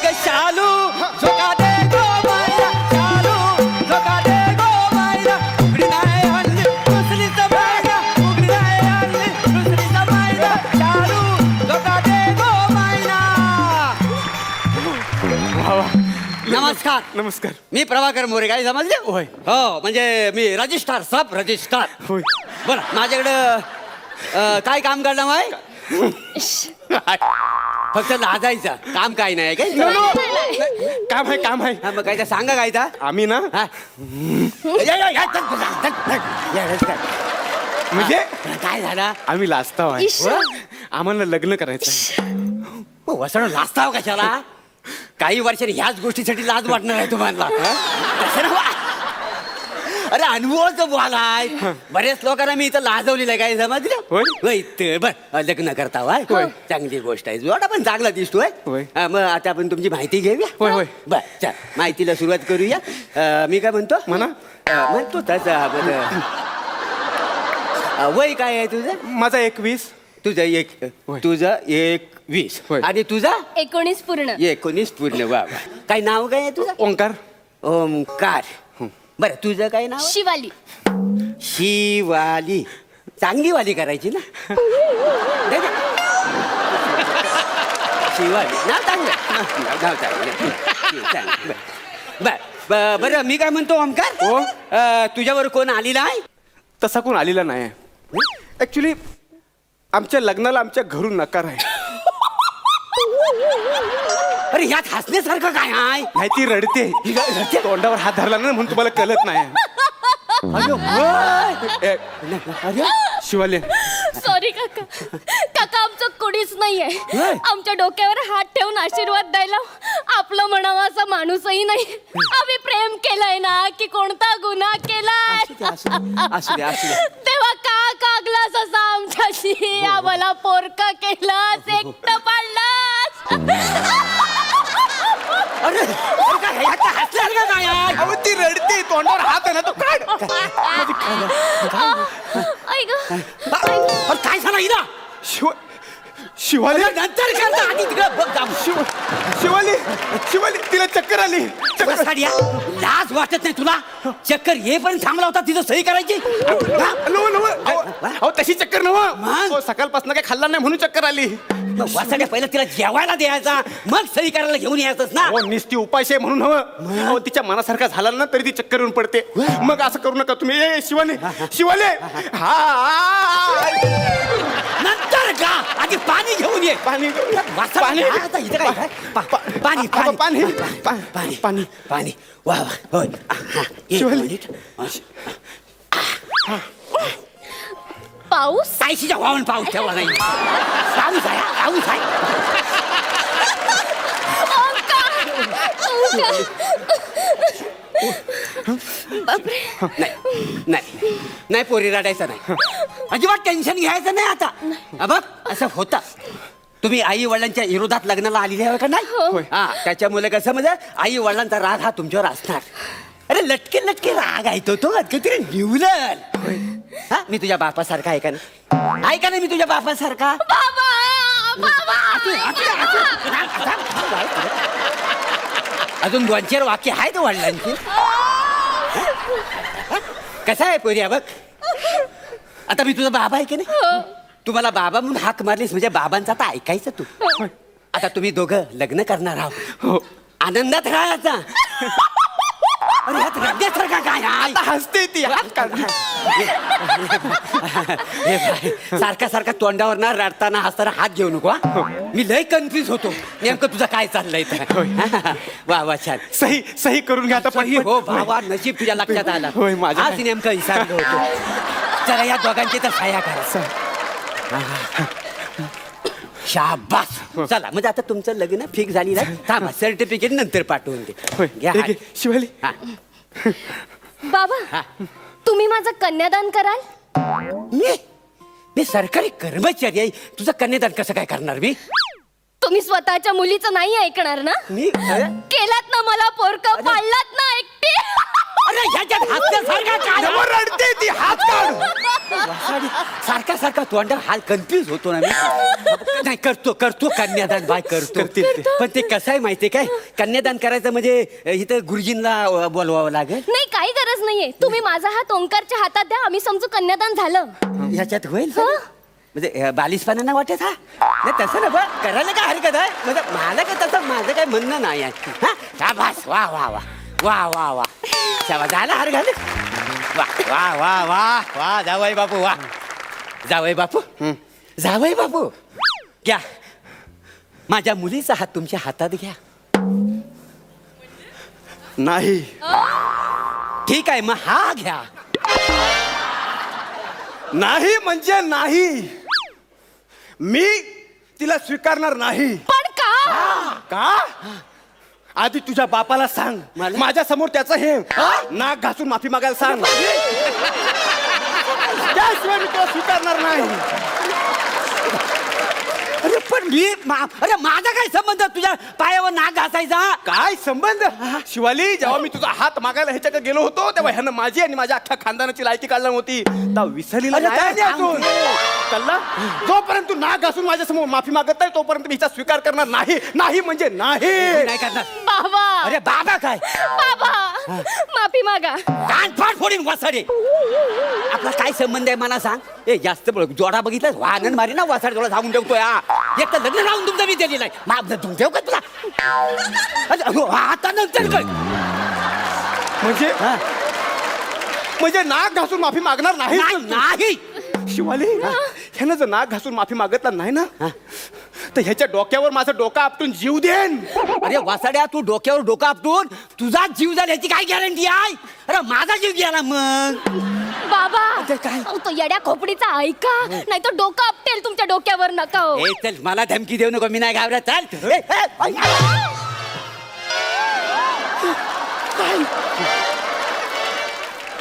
ग शालू झोका दे गो मायला शालू झोका दे गो मायला उघडी नाही आणली दुसरीच मायला उघडी नाही आणली दुसरीच मायला शालू झोका दे गो मायला. नमस्कार. नमस्कार. मी प्रभाकर मोरे. काय समजले? होय. हो म्हणजे मी रजिस्ट्रार सब रजिस्ट्रार. होय. बरं माझ्याकडं काय काम करणार माय? फक्त लाजायचं काम काय नाही काय? काम आहे काम आहे. हा, मग काय ते सांगा काय तर? आम्ही ना हा. म्हणजे काय झालं? आम्ही लाजताव आहे. इश्श. आम्हाला लग्न करायचं. वसण लाजताव कशाला? काही वर्षांनी ह्याच गोष्टीसाठी लाज वाटणार आहे तुम्हाला. तसं नव्ह. अरे अनुभवच बोलाय. बरेच लोकांना मी इथं लाजवलेलं आहे. काय समजलं? होय. बर लग्न करता होय. चांगली गोष्ट आहे. जोडा पण चांगला दिसतोय. होय. मग आता आपण तुमची माहिती घेऊया. होय, होय. बर चल माहितीला सुरुवात करूया. मी काय म्हणतो? म्हणा. म्हणतो तसं वय काय आहे तुझं? माझा 21. तुझं होय. तुझं 21 होय. आणि तुझा 19 पूर्ण. 19 पूर्ण. वा वा. काय नाव काय आहे तुझं? ओंकार. ओंकार. बरं तुझं काय नाव? शिवाली. शिवाली. चांगली वाली करायची ना? नाही, नाही. शिवाली नाव चांगलं. नाव चांगलं. बरं मी काय म्हणतो ओंकार? हो. तुझ्यावर कोण आलेला आहे? तसा कोण आलेला नाही. ऍक्च्युली आमच्या लग्नाला आमच्या घरून नकार आहे. अरे यात हसण्यासारखं काय आहे? नाही ती रडते. तोंडावर हात धरला ना म्हणून तुम्हाला कळत नाही. ए, अरे शिवाली सॉरी काका. काका आमचं कोणीच नाहीये. आमच्या डोक्यावर हात ठेवून आशीर्वाद द्यायला आपलं म्हणावं असा माणूसही नाही. आम्ही प्रेम केलंय ना की कोणता गुन्हा केलाय असू दे. तेव्हा का कागलास असा आमच्याशी? आम्हाला पोरका केलास एकटं पाडलास. अरे काय हसण्यासारखं काय आहे? अहो ती रडते. तोंडावर हात आहे ना तो काढ. ऐक अरे काय झालं हिला? शिवाली नंतर करता आधी तिकडं बघ जाऊ. शिवाली तिला चक्कर आली. चक्कर साडिया लाज वाटत नाही तुला? चक्कर ये पण थांबला होता तिथं सही करायची. अहो तशी चक्कर नव्ह. मग? सकाळपासून काही खाल्ला नाही म्हणून चक्कर आली. वासाड्या पहिला तिला जेवायला द्यायचा मग सही करायला घेऊन यायचंच ना. हो निस्ती उपाशी आहे म्हणून हवं. अहो तिच्या मनासारखा झाला ना तरी ती चक्कर येऊन पडते. मग असं करू नका तुम्ही. ए शिवाले हा नंतर का आधी पाणी घेऊन ये. पाणी पाणी इथं काय? पाणी पाणी पाणी पाणी पाणी पाणी. वा वा होय. एक शिवाली. मिनिट. पाऊस. सायशीच्या वाहून पाऊस ठेवला नाही. पाऊस आहे. पाऊस आहे. बापरे. नाही पोरी रडायचं नाही. अजिबात टेन्शन घ्यायचं नाही आता. बघ असं होतं. तुम्ही आई वडिलांच्या विरोधात लग्नाला आलेले आहे का नाही? हा त्याच्यामुळे कसं म्हणजे आई वडिलांचा राग हा तुमच्यावर असणार. अरे लटके राग आहे तो काहीतरी निवलल. हा मी तुझ्या बापासारखा आहे का ना? आहे का नाही मी तुझ्या बापासारखा? अजून 2-4 वाक्य आहेत वडिलांची. कसं आहे पोरिया बघ. आता मी तुझा बाबा आहे की नाही? तू मला बाबा म्हणून हाक मारलीस म्हणजे बाबांचा आता ऐकायचं तू. आता तुम्ही दोघं लग्न करणार आहोत. आनंदात राहायचा. अरे ह्यात रडण्यासारखा काय आहे? हसते ती हात काढ. सारखा तोंडावर ना रडताना हसताना हात घेऊ नको. मी लय कन्फ्युज होतो नेमकं तुझं काय चाललंय तर. वा वा छान. सही करून घ्या आता. सही हो भावा नशीब तुझ्या लक्षात आला. होय, माझ्या आज नेमकं विसरलो होतो. चला या दोघांची तर सह्या करा. शाबास. चला म्हणजे आता तुमचं लग्न फिक्स झाली आहे. थांबा सर्टिफिकेट नंतर पाठवून दे. घ्या हात. शिवाली हा. बाबा तुम्ही माझं कन्यादान कराल? मी सरकारी कर्मचारी आहे. तुझं कन्यादान कसं काय करणार मी? तुम्ही स्वतःच्या मुलीचं नाही ऐकणार ना? मी केलात ना मला पोरका पाळलात ना एकटी. अरे ह्याच्यात हास्यासारखा काय नवं रडते ती, हात काढ. वासाडी, सारखा सारखा तोंडा हाल कन्फ्युज होतो ना मी. नाही करतो कन्यादान बाय करतो. करतील ते. पण ते कसं आहे माहितीये काय, कन्यादान करायचं म्हणजे इथं गुरुजींना बोलवावं लागेल. नाही काही गरज नाहीये, तुम्ही माझा हात ओंकारच्या हातात द्या, आम्ही समजू कन्यादान झालं. ह्याच्यात होईल हं? म्हणजे बालिशपणा नाही वाटत हा. नाही तसं ना बघ, करायला काय हरकत आहे. म्हणजे मला काय तसं माझं काय म्हणणं नाही आहे. हा शाबास, वा वा वा वा वा वा शाबास, झालं हर घाल. वा वा वा वा वा जावई बापू, वा जावई बापू, जावई बापू घ्या माझ्या मुलीचा हात तुमच्या हातात घ्या. नाही. ठीक आहे मग हा घ्या. नाही म्हणजे नाही, मी तिला स्वीकारणार नाही. पण का? का? आधी तुझ्या बापाला सांग, मला? माझ्या समोर त्याचं हे नाक घासून माफी मागायला सांग. त्याशिवाय मी तुला स्वीकारणार नाही. अरे पण मी अरे माझा काय संबंध तुझ्या पायावर नाक घासायचा. काय संबंध? शिवाली, जेव्हा मी तुझा हात मागायला ह्याच्याकडे गेलो होतो तेव्हा ह्यानं माझी आणि माझ्या अख्ख्या खानदानाची लायकी काढली होती. तेव्हा विसरलेला अरे नाही काय आणि अजून कल्ला, जोपर्यंत तू नाक घासून माझ्या समोर माफी मागत नाही तोपर्यंत मी हिचा स्वीकार करणार नाही. नाही म्हणजे नाही. नाही करणार. बाबा, अरे बाबा काय बाबा माफी मागा. कानफाट फोडीन वासाडे. आपला काय संबंध आहे मला सांग. ए जास्त जोडा बघितला वाहन मारी ना वासाड जोडा सांगून ठेवतोय. एक तर लग्न राहून तुमचं मी दिलेलं आहे. माप तुम ठेव का तुला. आता नंतर काय म्हणजे म्हणजे नाक घासून माफी मागणार नाही. नाही. शिवाली, ह्यानं जर नाक घासून माफी मागितला नाही ना तर ह्याच्या डोक्यावर माझं डोकं आपटून जीव देन. अरे वासाड्या, तू डोक्यावर डोकं आपटून तुझा जीव जाईल याची काय गॅरंटी आहे. अरे माझा जीव गेला मग. बाबा ते काय? अहो, तो येड्या खोपडीचा ऐका, नाही तर डोकं आपटेल तुमच्या डोक्यावर. नका हो. ए चल, मला धमकी देऊ नको, मी नाही घाबरत. चल. ए, ए,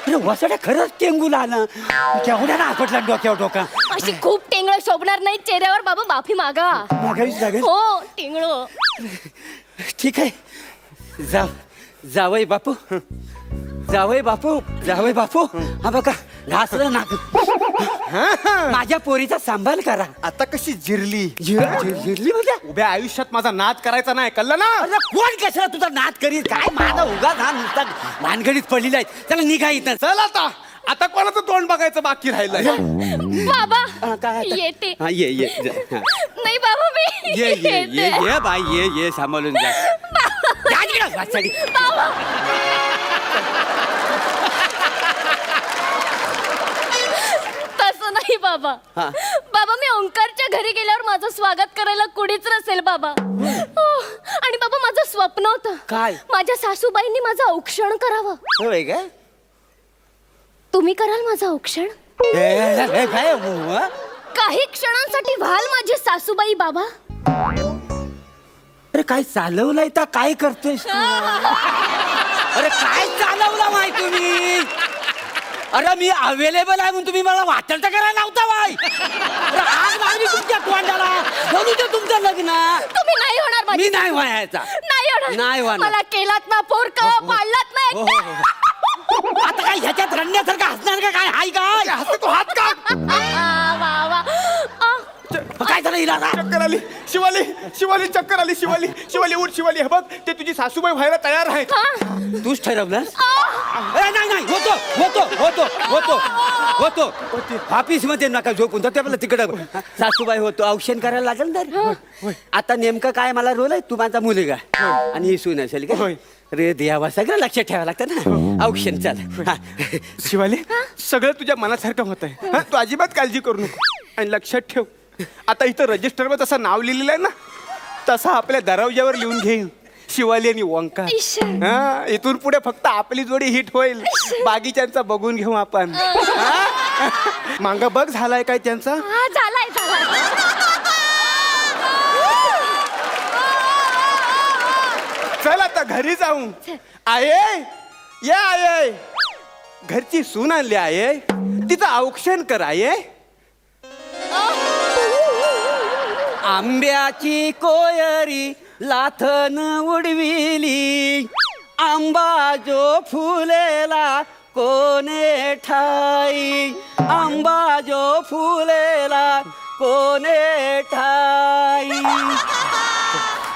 अरे वासाड्या खरंच टेंगूला आलं. केवढ्या ना आपटला डोक्यावर डोका. अशी खूप टेंगळ शोभणार नाही चेहऱ्यावर. बाबा माफी मागा. मागावीच लागेल. हो टेंगळ. ठीक आहे. जावई बापू, जावई बापू, जावई बापू, हा बघा घासलं नाक. माझ्या पोरीचा सांभाळ करा. आता कशी जिरली. जिरली म्हणजे उभ्या आयुष्यात माझा नाद करायचा नाही, कळलं ना. अरे कोण कशाला तुझा नाद करीत. काय माझा उगाच हा नुसता भानगडीत पडलेला आहे. त्याला निघा इथं. चल आता, आता कोणाचं तोंड बघायचं बाकी राहिलंय. बाबा काय आता? येते. हा, ये ये नाही बाबा मी ये ये ये येते. ये बाई ये सांभाळून जा. जा तिकडं, वासाडी. तसं नाही बाबा. हा. बाबा मी ओंकारच्या घरी गेल्यावर माझं स्वागत करायला कुणीच नसेल बाबा. हो. आणि बाबा माझं स्वप्न होतं. काय? माझ्या सासूबाईंनी माझं औक्षण करावं. होय काय? तुम्ही कराल माझं औक्षण? काय काही क्षणांसाठी व्हाल माझी सासूबाई बाबा. अरे काय चालवलंय तर काय करतोय. अरे काय चालवलं माय तुम्ही. अरे मी अवेलेबल आहे म्हणून तुम्ही मला वाटल तर करायला लावता बाय. आज लागली तुमच्या तोंडाला. बोलू दे तुमचं लग्न. तुम्ही नाही होणार माझी. मी नाही व्हायचा. नाही होणार. नाही होणार. मला केलात ना पोरक, पाळलात ना हो, हो, हो. आता काय ह्याच्यात रडण्यासारखं हसणार का काय हाय काय. हसतो तू, हात का. वा वा. काय झालं हिला. चक्कर आली शिवाली, शिवाली चक्कर आली. शिवाली, शिवाली उठ. शिवाली हे बघ, ते तुझी सासूबाई व्हायला तयार आहेत. तूच ठरवलं. नाही नाही होतो होतो होतो होतो होतो ऑफिस मध्ये नका झोपून तर आपलं तिकडं सासूबाई होतो. औक्षण करायला लागेल तर. आता नेमकं काय मला रोल आहे. तू माझा मुलगा आणि ही सून असेल का. रे देवा, सगळं लक्षात ठेवावं लागतं ना. औक्षण चल. शिवाली, सगळं तुझ्या मनासारखं होत आहे. तू अजिबात काळजी करू नको. आणि लक्षात ठेव, आता इथं रजिस्टरवर तसं नाव लिहिलेलं आहे ना, तसं आपल्या दरवाज्यावर लिहून घेईन शिवाली आणि ओंकार. हा, इथून पुढे फक्त आपली जोडी हिट होईल. बाकीच्यांचा बघून घेऊ आपण. मांगा बघ झालाय काय त्यांचा. हा झालाय झालाय. चल आता घरी जाऊ. आये ये आये, घरची सून आणली आहे, तिचं औक्षण कर आये. आंब्याची कोयरी लाथन उडविली, आंबा जो फुलेला कोणे ठाई, आंबा जो फुलेला कोणे ठाई.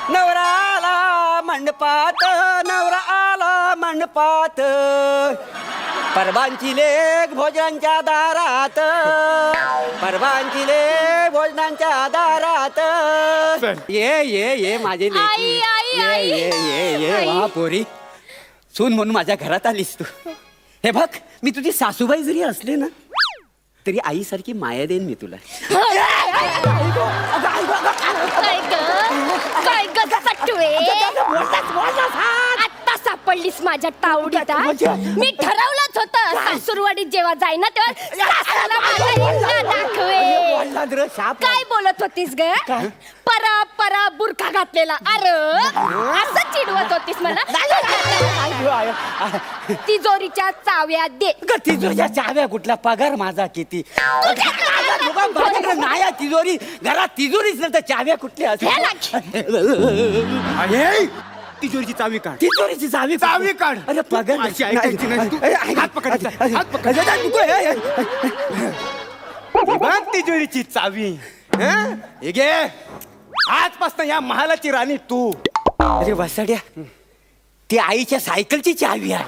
नवरा आला मंडपात, नवरा आला मंडपात, परबांची लेक भोजनांच्या दारात, परबांची लेक भोजनांच्या दारात. ये ये ये माझे लेकी. आई, आई, ये आई. ये ये ये आई. वा पोरी, सून म्हणून माझ्या घरात आलीस तू. हे बघ, मी तुझी सासूबाई जरी असले ना तरी आईसारखी माया देईन मी तुला. काय ग सटवे, आत्ता सापडलीस माझ्या तावडीत. मी ठरवलंच होतं सासूरवाडीत जेव्हा जाईन ना तेव्हा सासूला माझा हिंगा दाखवे. काय बोलत होतीस ग? परा परा बुरखा घातलेला. अरे असं चिडवत होतीस मला. तिजोरीच्या चाव्या दे. तिजोरीच्या चाव्या कुठला? पगार माझा किती? माझ्याकडे नाही आहे तिजोरी. घरात तिजोरीच नाही तर चाव्या कुठल्या? तिजोरीची चावी काढ. तिजोरीची चावी चावी काढ. अरे पगार अशी ऐकायची नाही तू. हात पकडायचा, हात पकडायचा. बघ तिजोरीची चावी. हं? हे घे. आजपासून या महालाची राणी तू. अरे वसाड्या, ती आईच्या सायकलची चावी आहे.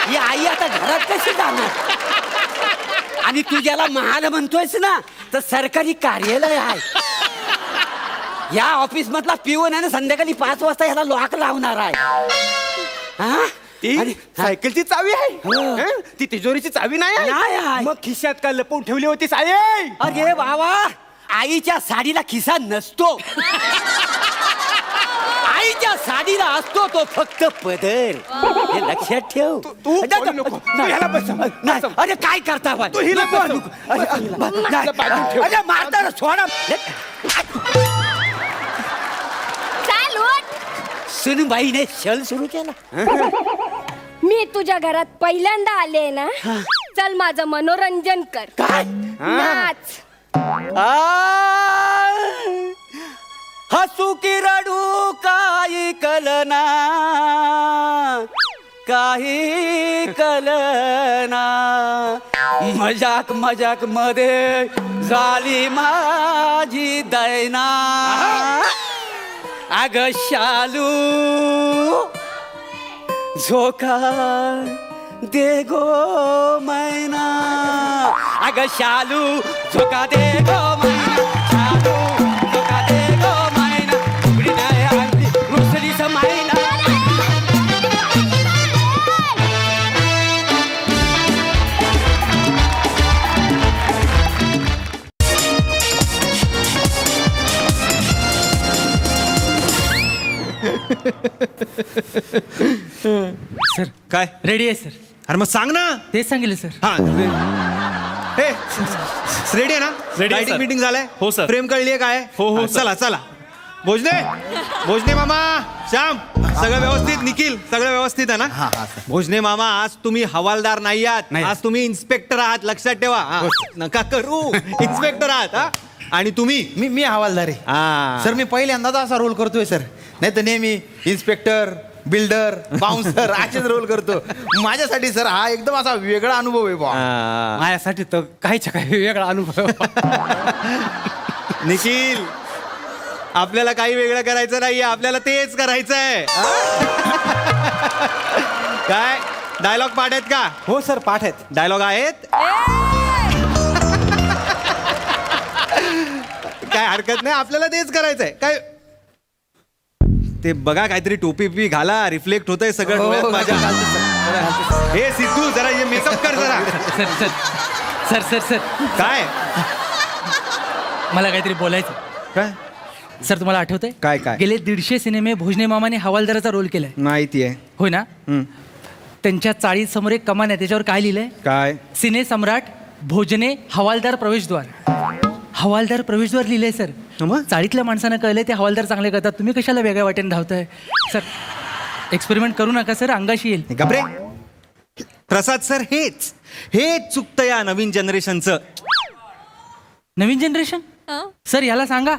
ही आई आता घरात कशी जाणार? आणि तू ज्याला महाल म्हणतोयस ना तर सरकारी कार्यालय आहे. या ऑफिस मधला पिऊन आहे ना संध्याकाळी 5 वाजता ह्याला लॉक लावणार आहे. हा? ती आणि- सायकलची चावी आहे. हो. हं? ती तिजोरीची चावी नाही नाही आहे. आहे. मग खिशात का लपवून ठेवली होती साई? अरे बाबा, आईच्या साडीला खिसा नसतो. आईच्या साडीला असतो तो फक्त पदर. हे लक्षात ठेव. तू बोलू नको. तू ह्याला बसव. नाही. अरे काय करता बा? तू हिला नको, बसव. नको. अरे, हिला बाजूला ठेव. अरे म्हातारं सोडा. चाल उठ. सुनबाईने छल सुरू केला. मी तुझ्या घरात पहिल्यांदा आले ना. चल माझं मनोरंजन कर. काय? नाच. हसू की रडू काही कलना, काही कलना. मजाक मजाक मध्ये झाली माझी दैना. अग शालू झोका दे गो मैना. अग शालू झोका दे गो मैना. शालू झोका दे गो मैना. उघडी नाही आणली रुसलीस मैना. सर काय रेडी आहे सर. अरे मग सांग ना. तेच सांगितलं सर. हा हे रेडी आहे ना? Ready आहे, लाइटिंग sir. मीटिंग झालंय? हो, sir. प्रेम कळलीये काय? हो, हो, हा, sir. चला चला. भोजने मामा, श्याम, सगळं व्यवस्थित? निखिल, सगळं व्यवस्थित आहे ना? भोजने मामा, आज तुम्ही हवालदार नाही आहात. नाही. आज तुम्ही इन्स्पेक्टर आहात, लक्षात ठेवा. हा, नका करू. इन्स्पेक्टर आहात. हा? आणि तुम्ही मी हवालदार आहे हा. सर. मी पहिल्यांदाच असा रोल करतोय सर. नाही तर नेहमी इन्स्पेक्टर, बिल्डर, बाउन्सर असेच रोल करतो. माझ्यासाठी सर हा एकदम असा वेगळा अनुभव आहे बा. हा. माझ्यासाठी तर काहीच्या काही वेगळा अनुभव. निखिल, आपल्याला काही वेगळं करायचं नाहीये, आपल्याला तेच करायचंय. काय डायलॉग पाठ आहेत का? हो सर, पाठ आहेत. डायलॉग आहेत? काय हरकत नाही, आपल्याला तेच करायचंय. काय ते बघा, काहीतरी टोपी पी घाला, रिफ्लेक्ट होतंय सगळं डोळ्यात माझ्या. हे सिद्धू, जरा हे मेकअप कर जरा. Sir sir sir sir sir काय मला काहीतरी बोलायचं. काय सर तुम्हाला आठवतंय? काय, काय? गेले 150 सिनेमे भोजने मामाने हवालदाराचा रोल केलाय. माहिती आहे? होय ना? त्यांच्या चाळीसमोर एक कमान आहे, त्याच्यावर काय लिहिलंय? काय? सिने सम्राट भोजने हवालदार प्रवेशद्वार. हवालदार प्रवेशद्वार लिहिलंय सर. मग? चाळीतल्या माणसानं कळलंय ते हवालदार चांगले करतात. तुम्ही कशाला वेगळ्या वाटेने धावताय? सर एक्सपेरिमेंट करू नका सर, अंगाशी येईल. गबरे प्रसाद सर, हेच चुकतं या नवीन जनरेशनचं. नवीन जनरेशन? सर याला सांगा,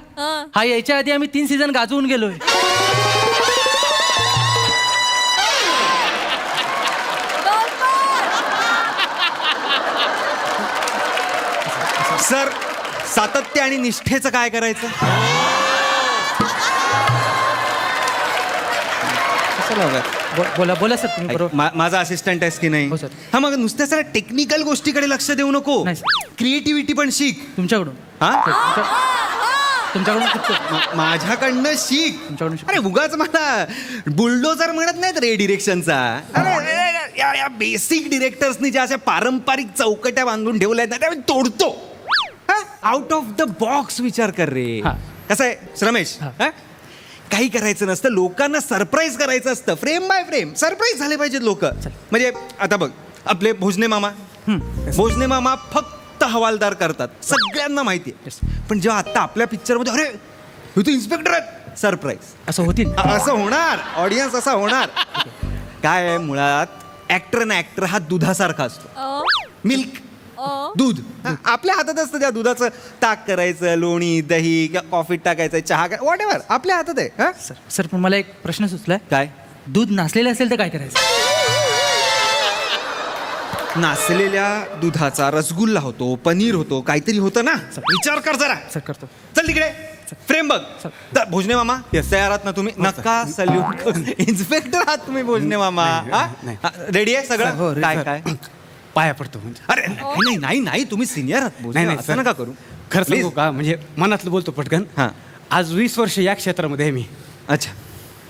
हा यायच्या आधी आम्ही 3 सीझन गाजवून गेलोय. सर सातत्य आणि निष्ठेचं काय करायचं? चला बोला बोला सर तुम्ही बरोबर. माझा असिस्टंट आहेस की नाही? हो, सर. हा मग नुसत्या सर टेक्निकल गोष्टीकडे लक्ष देऊ नको. नाही, सर. क्रिएटिव्हिटी पण शिक. तुमच्याकडून हा तुमच्याकडून शिकतो. माझ्याकडनं शिक. तुमच्याकडून शिकतो. अरे उगाच मला बुलडोजर म्हणत नाहीत रे डिरेक्शनचा. अरे या बेसिक डिरेक्टर्सनी ज्या अशा पारंपरिक चौकट्या बांधून ठेवल्या आहेत ना त्या मी तोडतो. आउट ऑफ द बॉक्स विचार कर रे. हा. कसं आहे रमेश? हा? काही करायचं नसतं, लोकांना सरप्राईज करायचं असतं. फ्रेम बाय फ्रेम सरप्राईज झाले पाहिजेत लोक. म्हणजे आता बघ आपले भोजने मामा फक्त हवालदार करतात, सगळ्यांना माहिती आहे. पण जेव्हा आता आपल्या पिक्चरमध्ये अरे हे तू इन्स्पेक्टर आहेत, सरप्राईज असं होतील. असं होणार. ऑडियन्स असा होणार. काय आहे मुळात ऍक्टर ना ऍक्टर हा दुधासारखा असतो. मिल्क दूध आपल्या हातात असतं. त्या दुधाचं ताक करायचं, लोणी दही किंवा कॉफी टाकायचं, चहा व्हॉट एव्हर आपल्या हातात आहे. हा? सर पण मला एक प्रश्न सुचलाय. काय? दूध नासलेलं असेल तर काय करायचं? नासलेल्या दुधाचा रसगुल्ला होतो, पनीर होतो, काहीतरी होतं ना. विचार कर जरा. सर करतो. चल तिकडे फ्रेम बघ. तर भोजने मामा तयार आहात ना तुम्ही? नका सल्यूट. इन्स्पेक्टर आहात तुम्ही भोजने मामा. रेडी आहे हो, सगळं? ready, काय sir. काय पाया पडतो म्हणजे. अरे नाही नाही नाही तुम्ही सिनियर आहात भोजने, नाही नाही असं sir. नका करू. खरं सांगू Please. का म्हणजे मनातलं बोलतो पटकन. हां. आज 20 वर्ष या क्षेत्रामध्ये आहे मी. अच्छा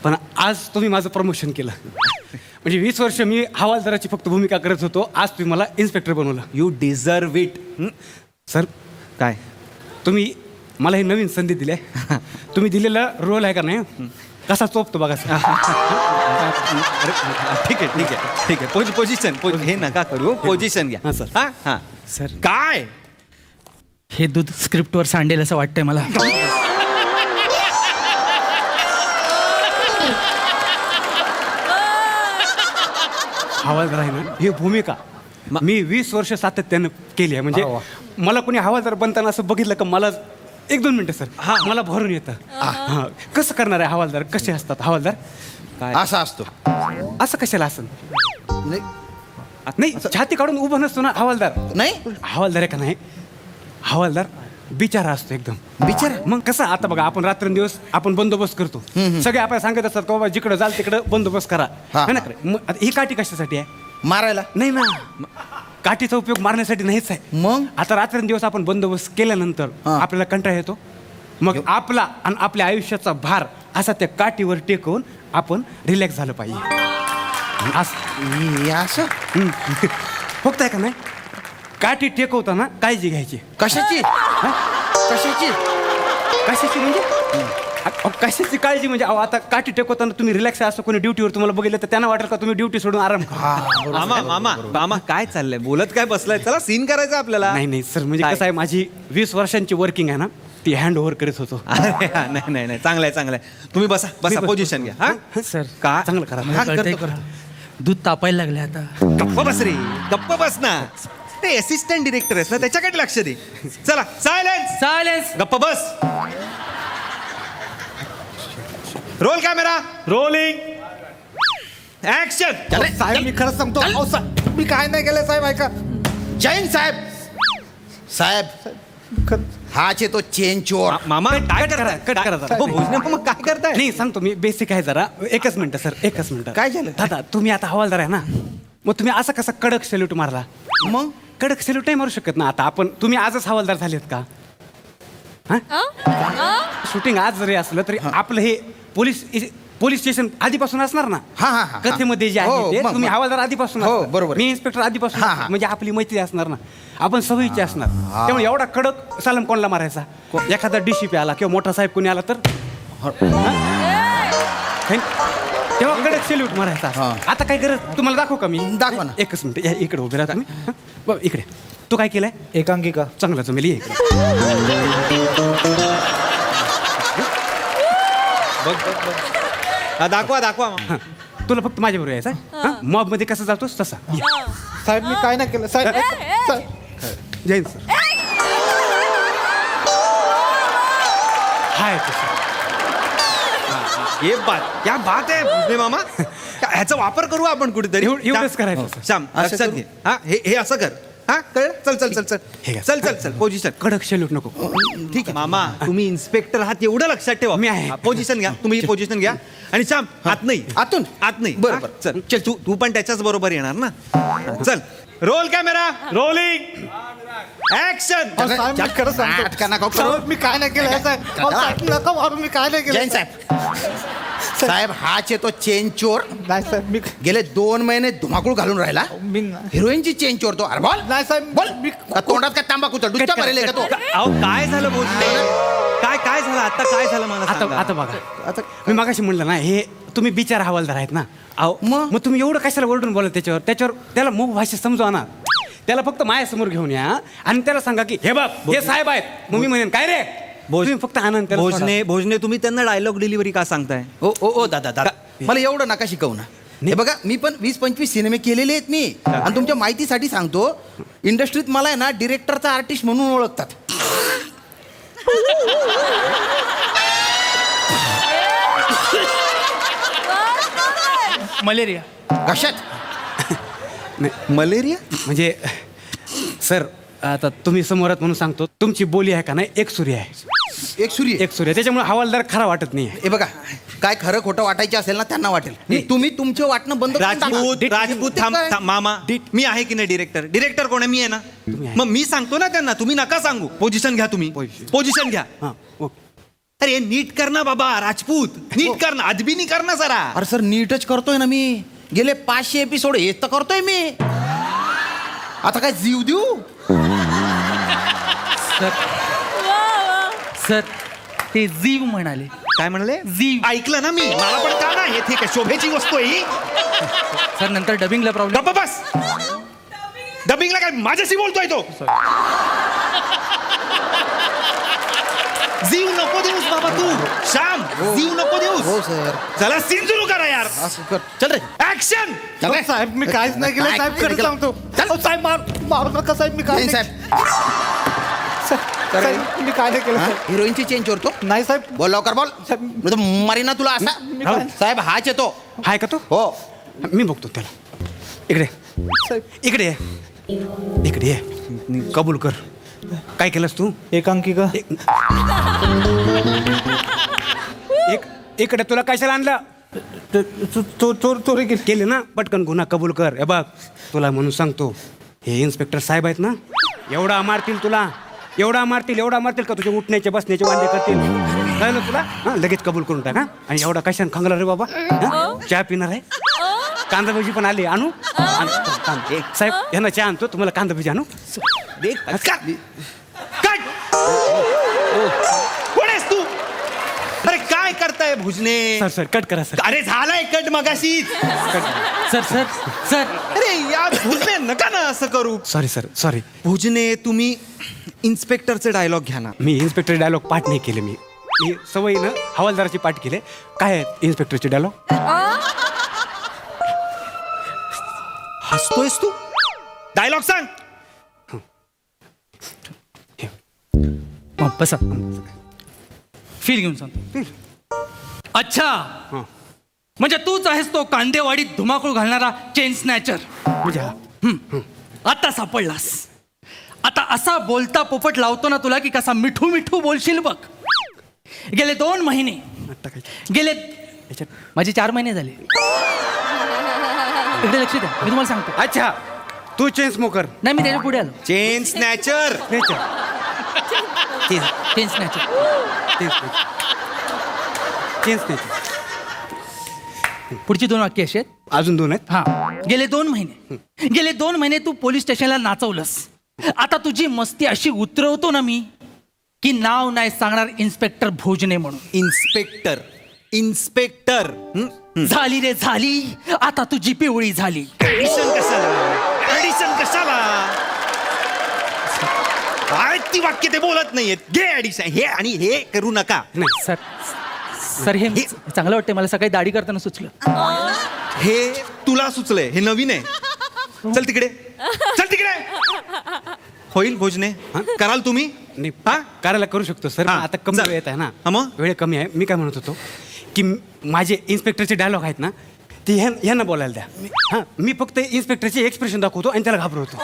पण आज तुम्ही माझं प्रमोशन केलं. म्हणजे 20 वर्ष मी हवालदाराची फक्त भूमिका करत होतो, आज तुम्ही मला इन्स्पेक्टर बनवलं. You deserve it. सर काय? तुम्ही मला ही नवीन संधी दिली आहे. तुम्ही दिलेला रोल आहे का नाही कसा चोपतो बघा सर. अरे ठीक आहे ठीक आहे ठीक आहे. पोझिशन हे नका करू. पोझिशन घ्या. हां, sir. हां हां सर काय? हे दूध स्क्रिप्टवर सांडेल असं वाटतंय मला. हवालदार आहे ना ही भूमिका मी 20 वर्ष सातत्यानं केली आहे. म्हणजे मला कोणी हवालदार बनताना असं बघितलं का मला 1-2 मिनिटं सर मला भरून येतं. हां. कसं करणार आहे हवालदार? कसे असतात हवालदार? काय? असा असतो. असं कशाला असं नाही नाही छाती काढून उभं नसतो ना हवालदार. नाही हवालदार आहे का नाही हवालदार बिचारा असतो एकदम. बिचारा? मग कसं आता बघा आपण रात्रंदिवस आपण बंदोबस्त करतो. सगळे आपल्याला सांगत असतात का बाबा जिकडं जाल तिकडं बंदोबस्त करा. हा. है ना? मग आता ही काठी कशासाठी आहे? मारायला. नाही ना काठीचा उपयोग मारण्यासाठी नाहीच आहे. मग आता रात्रंदिवस आपण बंदोबस्त केल्यानंतर हा. आपल्याला कंटाळा येतो. मग आपला आणि आपल्या आयुष्याचा भार असा त्या काठीवर टेकवून आपण रिलॅक्स झालं पाहिजे. हे असं फक्त आहे का नाही काठी टेकवताना काळजी घ्यायची. कशाची? कशाची? कशाची म्हणजे अहो, कशाची काळजी म्हणजे अहो आता काठी टेकवताना तुम्ही रिलॅक्स असं कोणी ड्युटीवर तुम्हाला बघितलं तर त्यांना वाटेल का तुम्ही ड्युटी सोडून आराम करा. मामा मामा मामा काय चाललंय? बोलत काय बसलाय? चला सीन करायचं आपल्याला. नाही नाही सर म्हणजे काय? कसं आहे माझी 20 वर्षांची वर्किंग आहे ना ती हँड ओव्हर करत होतो. अरे हा, नाही नाही नाही चांगलं आहे चांगलं आहे. तुम्ही बसा बसा मी पोझिशन घ्या. हा सर का चांगलं करा. मला हा, कळतंय करतो, का? दूध तापायला लागले आता. गप्प बस रे गप्प बस ना. ते असिस्टंट डिरेक्टर आहेस ना त्याच्याकडे लक्ष दे. चला सायलेन्स. चालेल. गप्प बस. Roll camera rolling action. साहेब मी खरंच सांगतो. अहो, साहेब, मी काय नाही केलं साहेब ऐका. जैन साहेब साहेब हाच आहे तो चेन चोर. मामा काय करताय? कट करा जरा. हो, भोजने मामा काय करताय? नाही सांगतो मी बेसिक आहे जरा. एकच मिनिट सर एकच मिनिट. काय झालं? दादा तुम्ही आता हवालदार आहे ना मग तुम्ही असा कसा कडक सॅल्यूट मारला? मग कडक सॅल्यूट नाही मारू शकत ना. आता आपण तुम्ही आजच हवालदार झालेत का? शूटिंग आज जरी असलं तरी आपलं हे पोलीस स्टेशन आधीपासून असणार ना. हा, हा, हा. कथेमध्ये जे हो, आहे ते मग, तुम्ही मग. हवालदार आधीपासून हो, असणार. बरोबर. मी इन्स्पेक्टर आधीपासून हा, असणार. हा. म्हणजे आपली मैत्री असणार ना. आपण सवयीचे असणार. त्यामुळे एवढा कडक सलाम कोणाला मारायचा? एखादा डीसीपी आला किंवा मोठा साहेब कोणी आला तर तेव्हा कडक सॅल्यूट मारायचा. हा. आता काय गरज तुम्हाला दाखवू का मी? दाखवा ना. एकच मिनिट या इकडे उभे राहा तुम्ही. हं? बघ इकडे तू काय केलंय? एकांकिका. चांगलं जमेल ये इकडे. बघ बघ बघ. हा, दाखवा दाखवा मामा. हं. तुला फक्त माझ्याबरोबर यायचं मॉब मध्ये कसं जातोस तसा ये. साहेब मी काय नाही केलं साहेब. साहेब जैन सर हाय तसं. ये बात क्या बात आहे भोजने मामा. ह्याचा वापर करू आपण कुठेतरी. एवढंच करायचं. श्याम असं लक्षात करू? घे. हा हे असं कर. हा कळलं चल चल चल चल हे घ्या. चल चल चल पोझिशन कडक शेलूट नको. ठीक आहे मामा तुम्ही इन्स्पेक्टर आहात एवढं लक्षात ठेवा मी आहे. पोझिशन घ्या तुम्ही पोझिशन घ्या आणि श्याम आत नाही आतून? आत नाही बरं, हा? बरं. चल चल तू पण त्याच्याच बरोबर येणार ना चल रोल कॅमेरा रोलिंग ऍक्शन नाटकं नका करू. मी काय नाही केलं साहेब नका मारू मी काय नाही जैन केलं साहेब साहेब हाच येतो चेन चोर नाही साहेब मी गेले 2 महिने धुमाकूळ घालून राहिला मी हिरोईनची चेन चोर तो अरे बोल नाही साहेब बोल मी का तोंडात काय तांबाखू डुच्चा भरेल का तो अहो काय झालं भोजने काय झालं आता काय झालं मला आता सांगा. आता बघा मी मागाशी म्हणलं ना हे तुम्ही बिचार हवालदार आहेत ना अहो मग? मग तुम्ही एवढं कशाला ओरडून बोलत त्याच्यावर त्याला मूग भाषेत समजवा ना त्याला फक्त माझ्यासमोर घेऊन या आणि त्याला सांगा की हे बघ हे साहेब आहेत मग मी म्हणेन काय रे तुम्ही फक्त आनंद त्याला सोडा. भोजने तुम्ही त्यांना डायलॉग डिलिव्हरी का सांगताय ओ दादा मला एवढं नका शिकवू ना हे बघा मी पण 20-25 सिनेमे केलेले आहेत मी आणि तुमच्या माहितीसाठी सांगतो इंडस्ट्रीत मला आहे ना डिरेक्टरचा आर्टिस्ट म्हणून ओळखतात मलेरिया. कशात मलेरिया म्हणजे सर आता तुम्ही समोर आहात म्हणून सांगतो तुमची बोली आहे का नाही एक सूर्य आहे एक सूर्य एक सूर्य त्याच्यामुळे हवालदार खरा वाटत नाही हे बघा काय खरं खोटं वाटायचे असेल ना त्यांना वाटेल तुम्ही तुमचे वाटणं बंद करून टाका. राजपूत ते थांब काय? थांब, मामा मी आहे की नाही डिरेक्टर कोण आहे मी आहे ना आहे. मग मी सांगतो ना त्यांना तुम्ही नका सांगू पोझिशन घ्या तुम्ही पोझिशन घ्या हां ओके अरे नीट कर ना बाबा राजपूत नीट कर ना अदबीनी कर ना जरा अरे सर नीटच करतोय ना मी गेले 500 एपिसोड हेच तर करतोय मी आता काय जीव देऊ सर ते जीव म्हणाले. काय म्हणाले जीव. ऐकलं ना मी मला पण का ना हे ठीक आहे शोभेची वस्तू आहे ही सर नंतर डबिंगला प्रॉब्लेम. गप्प बस डबिंगला काय माझ्याशी बोलतोय तो जीव नको देऊस बाबा तू श्याम जीव नको देऊस हो सर चला सीन सुरू करा यार असं कर चल रे ऍक्शन चल रे. साहेब मी काहीच नाही केलं काय साहेब केलं? खरं सांगतो चल. साहेब मारू नका साहेब मी काय जैन नाही साहेब साहेब, मी काय नाही केलं साहेब. हिरोईनची चेन चोरतो नाही साहेब बोल लवकर बोल साहेब. नाही तर मारीना तुला असा काय- साहेब हाच येतो हाय का तो हो मी बघतो त्याला इकडे साहेब इकडे ये इकडे ये कबूल कर काय केलंस तू एकांकी का एक इकडे तुला कशाला आणलं चोरी केली केले ना पटकन गुन्हा कबूल कर हे बघ तुला म्हणून सांगतो हे इन्स्पेक्टर साहेब आहेत ना एवढा मारतील तुला एवढा मारतील का तुझे उठण्याचे बसण्याचे वांदे करतील कळलं तुला हा लगेच कबूल करून टाक हा आणि एवढा कशाने खंगला रे बाबा हा? चहा पिणार आहे कांदा भजी पण आली आणू साहेब यांना चहा आणतो तुम्हाला कांदा भजी आणू कोण आहेस तू अरे काय करताय भुजने सर कट करा सर अरे झालाय कट मगाशीच सर अरे यार भुजने नका ना असं करू सॉरी सर सॉरी भुजने तुम्ही इन्स्पेक्टरचे डायलॉग घ्या ना मी इन्स्पेक्टर डायलॉग पाठ नाही केले मी सवयीनं हवालदाराची पाठ केले काय आहे इन्स्पेक्टरचे डायलॉग हसतोयस तू डायलॉग सांग बसा फील घेऊन सांग. अच्छा म्हणजे तूच आहेस तो कांदेवाडीत धुमाकूळ घालणारा चेन स्नॅचर. म्हणजे आता सापडलास. आता असा बोलता पोपट लावतो ना तुला की कसा मिठू मिठू बोलशील बघ. गेले 2 महिने गेले माझे 4 महिने झाले. इकडे लक्ष द्या मी तुम्हाला सांगतो. अच्छा तू चेन स्मोकर नाही मी त्याच्या पुढे आलो. Chain snatcher chain snatcher. पुढची 2 वाक्य अशी आहेत. अजून 2 आहेत हा गेले 2 महिने तू पोलीस स्टेशनला नाचवलंस. आता तुझी मस्ती अशी उतरवतो ना मी की नाव नाही सांगणार इन्स्पेक्टर भोजने म्हणून. इन्स्पेक्टर झाली रे झाली आता तुझी पिवळी झाली. ऍडिशन कशाला काय ती वाक्य ते बोलत नाहीयेत घे ऍडिशन हे आणि हे करू नका नाही सर हे चांगलं वाटतंय मला सकाळी दाढी करताना सुचलं. हे तुला सुचलंय हे नवीन आहे चल तिकडे होईल भोजने कराल तुम्ही नाही करायला करू शकतो सर हा, आता कमी चल. वेळ येत आहे ना हा, मग? वेळ कमी आहे मी काय म्हणत होतो की माझे इन्स्पेक्टरचे डायलॉग आहेत ना ते ह्यांना बोलायला द्या हां मी फक्त इन्स्पेक्टरचे एक्सप्रेशन दाखवतो आणि त्याला घाबरवतो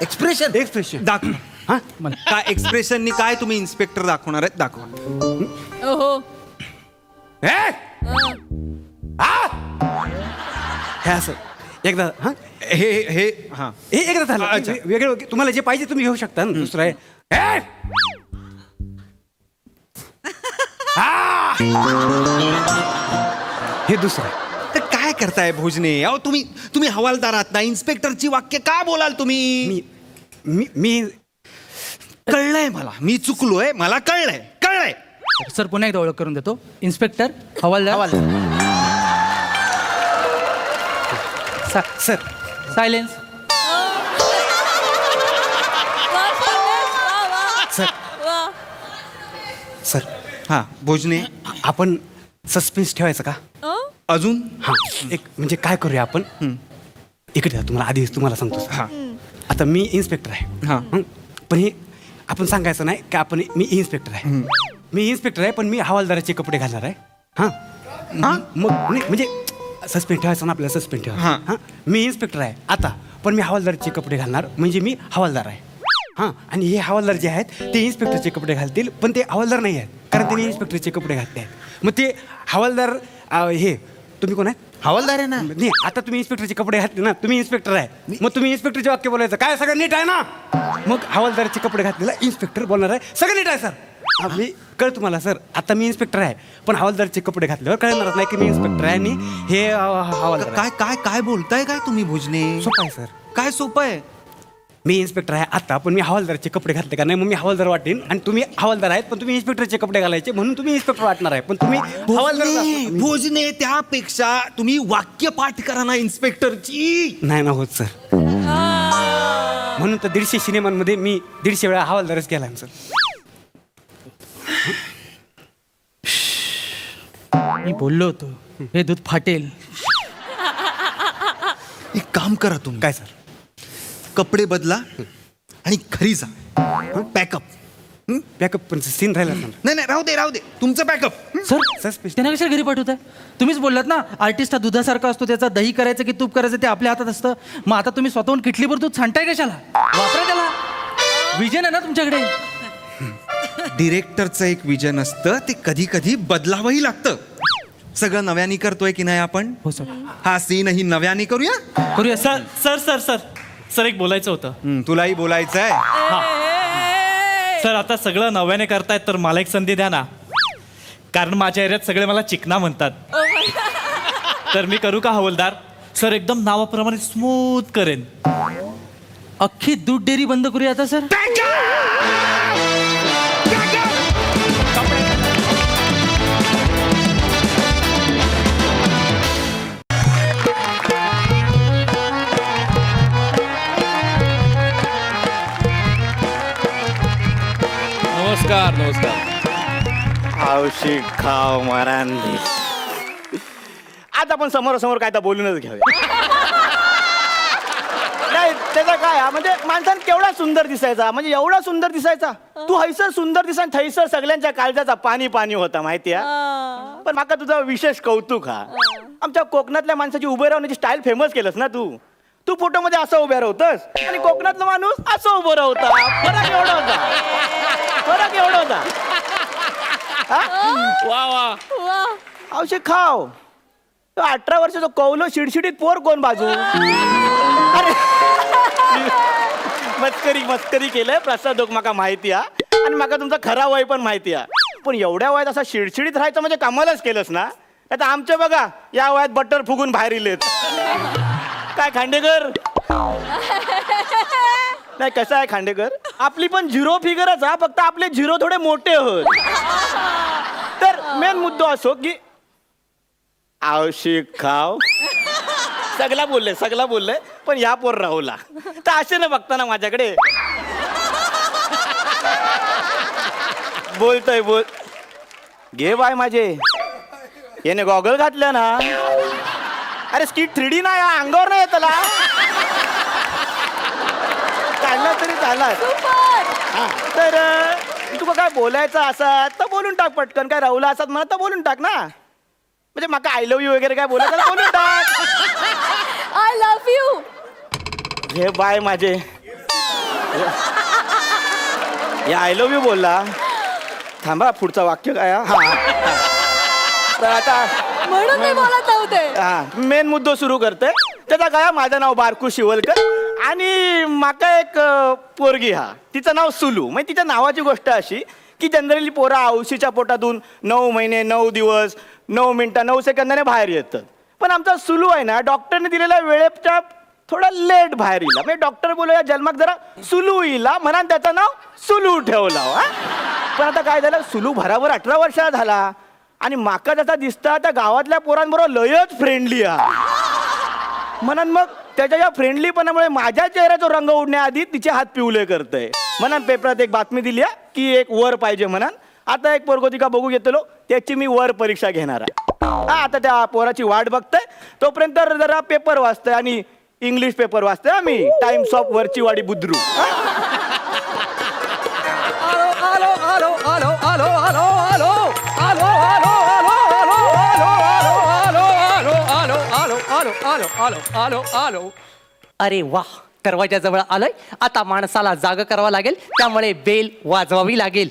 एक्सप्रेशन एक्सप्रेशन दाखव हा काय एक्सप्रेशननी काय तुम्ही इन्स्पेक्टर दाखवणार आहेत दाखवा. ओहो हे हे असं एकदा हा हे हे हा हे एकदा झालं अच्छा. वेगळं तुम्हाला जे पाहिजे तुम्ही घेऊ शकता ना दुसरं आहे हे! हा! हे दुसरं आहे. तर काय करताय भोजने? अहो तुम्ही हवालदार आहात ना, इन्स्पेक्टरची वाक्य काय बोलाल तुम्ही? मी मी मी कळलंय मला, मी चुकलोय, मला कळलंय. सर पुन्हा एकदा ओळख करून देतो. इन्स्पेक्टर हवालदार सर सायलेन्स. सर सर हा भोजने आपण सस्पेन्स ठेवायचं का अजून हा एक म्हणजे काय करूया आपण इकडे या, तुम्हाला आधीच तुम्हाला सांगतो सर. हा आता मी इन्स्पेक्टर आहे हा. हं? पण हे आपण सांगायचं नाही की आपण मी इन्स्पेक्टर आहे. मी इन्स्पेक्टर आहे पण मी हवालदाराचे कपडे घालणार आहे हां हां मग नाही म्हणजे सस्पेंड ठेवायचं ना आपल्याला सस्पेंड हां. ठेवा हां मी इन्स्पेक्टर आहे आता पण मी हवालदाराचे कपडे घालणार म्हणजे मी हवालदार आहे हां आणि हे हवालदार जे आहेत ते इन्स्पेक्टरचे कपडे घालतील पण ते हवालदार नाही आहेत कारण त्यांनी इन्स्पेक्टरचे कपडे घातले आहेत मग ते हवालदार हे तुम्ही कोण आहेत हवालदार आहे ना. नाही आता तुम्ही इन्स्पेक्टरचे कपडे घातले ना तुम्ही इन्स्पेक्टर आहे मग तुम्ही इन्स्पेक्टरचे वाक्य बोलायचं काय सगळं नीट आहे ना मग हवालदारचे कपडे घातलेला इन्स्पेक्टर बोलणार आहे सगळं नीट आहे सर मी कळ तुम्हाला सर आता मी इन्स्पेक्टर आहे पण हवालदारचे कपडे घातल्यावर कळणारच नाही की मी इन्स्पेक्टर आहे आणि हे हवालदार आहे. काय काय काय बोलताय काय तुम्ही भोजने? सोपं आहे सर काय सोपं आहे? मी इन्स्पेक्टर आहे आता पण मी हवालदारचे कपडे घातले का नाही मग मी हवालदार वाटेन आणि तुम्ही हवालदार आहेत पण तुम्ही इन्स्पेक्टरचे कपडे घालायचे म्हणून तुम्ही इन्स्पेक्टर वाटणार आहे पण तुम्ही हवालदार भोजने भोजने, त्यापेक्षा तुम्ही वाक्य पाठ करा ना इन्स्पेक्टरची. नाही ना होत सर म्हणून तर 150 सिनेमांमध्ये मी 150 वेळा हवालदारच केला सर. मी बोललो होतो हे दूध फाटेल. एक काम करा तुम्ही, काय सर कपडे बदला आणि घरी जा. पॅकअप. बॅकअप पण सीन राहिला सर. नाही राहू दे तुमचं पॅकअप. सर सस्पेन्स त्यांना कशाला घरी पाठवताय? तुम्हीच बोललात ना आर्टिस्ट हा दुधासारखा असतो त्याचा दही करायचं की तूप करायचं ते आपल्या हातात असतं. मग आता तुम्ही स्वतःहून किटलीभर दूध सांडताय कशाला? वापरा त्याला. विजन आहे ना तुमच्याकडे. डिरेक्टरचं एक विजन असतं ते कधी कधी बदलावंही लागतं. सगळं नव्याने करतोय की नाही आपण? हो सर. हा सीनही नव्याने करूया. करूया sir sir sir sir sir एक बोलायचं होतं तुलाही बोलायचं आहे. सर आता सगळं नव्याने करतायत तर मला एक संधी द्या ना कारण माझ्या एरियात सगळे मला चिकना म्हणतात तर मी करू का हवालदार? सर एकदम नावाप्रमाणे स्मूथ करेन. अख्खी दूध डेअरी बंद करूया आता सर. नमस्कार औषध खाव मारांनी आज आपण समोरासमोर काय तर बोलूनच घेऊया. नाही त्याचा काय हा, म्हणजे माणसानं केवढा सुंदर दिसायचा म्हणजे एवढा सुंदर दिसायचा तू हैसर सुंदर दिसा थैसर सगळ्यांच्या काळजाचा पाणी पाणी होता माहिती आहे. पण माका तुझा विशेष कौतुक हा आमच्या कोकणातल्या माणसाची उभे राहण्याची स्टाईल फेमस केलंस ना तू. तू फोटो मध्ये असं उभ्या राहतोस आणि कोकणातला माणूस असं उभं राहता. फरक एवढा होता. वा वा औषध खाव. 18 वर्षाचं कौलो शिडशिडीत पोर कोण बाजू? अरे मस्करी केलंय प्रसाद दोक माका माहिती आहे आणि माका तुमचा खरा वय पण माहिती आहे. पण एवढ्या वयात असा शिडशिडीत राहायचं म्हणजे कामालाच केलंस ना. आता आमचे बघा या वयात बटर फुगून बाहेर इलेत. काय खांडेकर? नाही कसं आहे खांडेकर आपली पण झिरो फिगरच हा फक्त आपले झिरो थोडे मोठे होत. तर मेन मुद्दा असो की औषध खाव सगळा बोलले पण या पोर राहुला तर असे ना बघताना माझ्याकडे बोलतोय बोल घे बाय माझे याने गॉगल घातल्या ना. अरे स्किट 3D ना या अंगावर नाही येतला काढला तरी चालला. तर तुका काय बोलायचं असा तर बोलून टाक पटकन. काय राहुला असत मला तर बोलून टाक ना. म्हणजे माका आय लव्ह यू वगैरे काय बोलायचं बोलून टाक. I love you. हे बाय माझे आय लव्ह यू बोलला. थांबा पुढचं वाक्य काय हा तर आता म्हणून मी बोलत नव्हते. हा मेन मुद्दो सुरू करते. त्याचा काय माझं नाव बारकू शिवलकर आणि माका एक पोरगी हा तिचं नाव सुलू. म्हणजे तिच्या नावाची गोष्ट अशी की जनरली पोरा औशीच्या पोटातून 9 महिने 9 दिवस 9 मिनिटं 9 सेकंदाने बाहेर येतात. पण आमचा सुलू आहे ना डॉक्टरने दिलेल्या वेळेच्या थोडा लेट बाहेर येईल. म्हणजे डॉक्टर बोलू या जन्मात जरा सुलू येईल म्हणून त्याचं नाव सुलू ठेवला. पण आता काय झालं सुलू भराभर 18 वर्षाचा झाला आणि माका जसा दिसता त्या गावातल्या पोरांबरोबर लयच फ्रेंडली म्हणून मग त्याच्या या फ्रेंडलीपणामुळे माझ्या चेहऱ्याचा रंग उडण्याआधी तिचे हात पिवले करतंय. म्हणून पेपरात एक बातमी दिली की एक वर पाहिजे म्हणून. आता एक पोरगोतिका बघू घेतलो त्याची मी वर परीक्षा घेणार आहे. आता त्या पोराची वाट बघतोय तोपर्यंत जरा पेपर वाचतोय आणि इंग्लिश पेपर वाचतोय आम्ही टाइम्स ऑफ वरची वाडी बुद्रुक. अरे वा दरवाजाजवळ आलोय. आता माणसाला जाग करावं लागेल त्यामुळे बेल वाजवावी लागेल.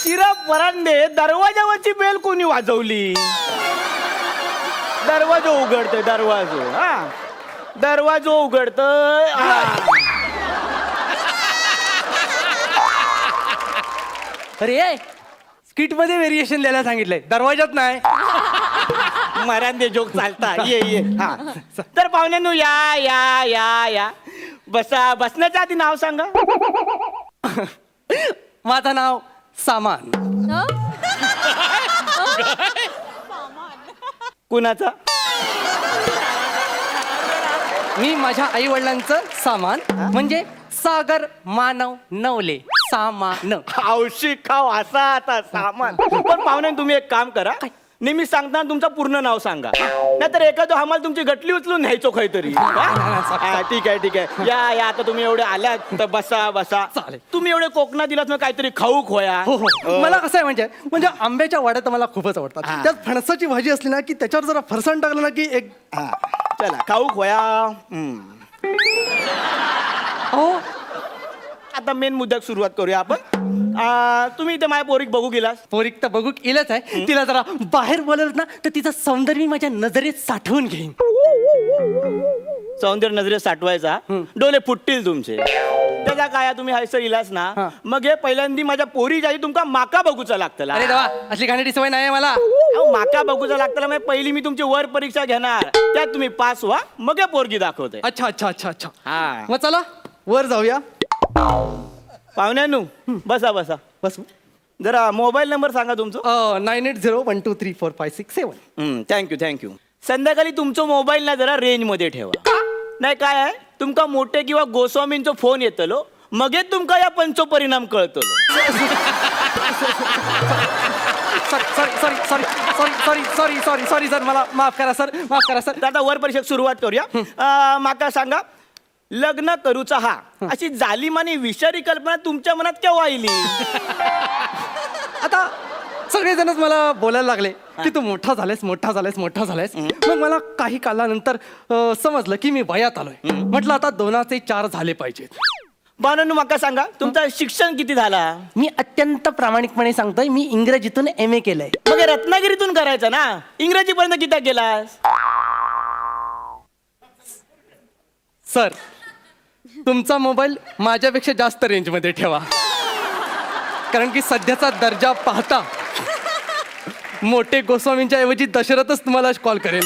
शिरा परांडे दरवाजावरची बेल कोणी वाजवली. दरवाजा उघडतोय दरवाजो दरवाजो उघडतोय. अरे स्किट मध्ये व्हेरिएशन द्यायला सांगितलंय दरवाजात नाही. मरांदे जोक चालता ये ये हा तर पाहुण्यांनो या या या या बसा. बसण्याच्या आधी नाव सांगा. माझं नाव सामान. कुणाचा. मी माझ्या आई वडिलांचं सामान म्हणजे सागर मानव नवले सामान. औशी खाव असा आता सामान. पण पाहुण्या तुम्ही एक काम करा नेहमी सांगताना तुमचं पूर्ण नाव सांगा नाहीतर एखादं आम्हाला तुमची गटली उचलून न्यायचो काहीतरी. ठीक आहे ठीक आहे या या आता तुम्ही एवढे आल्यात तर बसा बसा. चालेल. तुम्ही एवढे कोकणात दिलात मग काहीतरी खाऊ खोया. हो हो मला कसं आहे म्हणजे आंब्याच्या वाड्या तर मला खूपच आवडतात. हा. त्यात फणसाची भाजी असली ना की त्याच्यावर जरा फरसाण टाकलं ना की एक चला खाऊ खोया. हो आता मेन मुद्द्यात सुरुवात करूया आपण. तुम्ही इथे माझ्या पोरीक बघू गेलास. पोरीक तर बघू केलंच आहे. तिला जरा बाहेर बोलवलं ना तर तिचं सौंदर्य मी माझ्या नजरेत साठवून घेईन. सौंदर्य नजरेत साठवायचा डोले फुटतील तुमचे. त्याचा काय तुम्ही हायसर इलास ना मग हे पहिल्यांदा माझ्या पोरी जाई तुमका माका बघूचा लागतला. अरे देवा असली घाणेरडी सवय नाही मला. माका बघूचा लागतला मग पहिली मी तुमची वर परीक्षा घेणार त्यात तुम्ही पास व्हा मग हे पोरगी दाखवते. अच्छा अच्छा अच्छा अच्छा हा मग चला वर जाऊया. पाहुण्यांनो बसा बसा बस जरा मोबाईल नंबर सांगा तुमचं. 9801234567. Thank you thank you. संध्याकाळी तुमचं मोबाईल ना जरा रेंज मध्ये ठेवा. नाही काय आहे तुमका मोठे किंवा गोस्वामींचा फोन येतलो मगे तुमका या पंचो परिणाम कळतलो. सॉरी सर मला माफ करा सर माफ करा सर. आता वर परीक्षेक सुरुवात करूया. माका सांगा लग्न करूचा हा अशी जालिमानी विषारी कल्पना तुमच्या मनात केव्हा आली. आता सगळेजणच मला बोलायला लागले की तू मोठा झालायस मोठा झालायस मोठा झालायस. मग मला काही कालानंतर समजलं की मी वयात आलोय. म्हटलं आता 2चे 4 झाले पाहिजेत. बानू माका सांगा तुमचं शिक्षण किती झाला. मी अत्यंत प्रामाणिकपणे सांगतोय मी इंग्रजीतून MA केलंय. मग हे रत्नागिरीतून करायचं ना इंग्रजी पर्यंत किती गेलास. सर तुमचा मोबाईल माझ्यापेक्षा जास्त रेंजमध्ये ठेवा कारण की सध्याचा दर्जा पाहता मोठे गोस्वामींच्या ऐवजी दशरथच तुम्हाला कॉल करेल.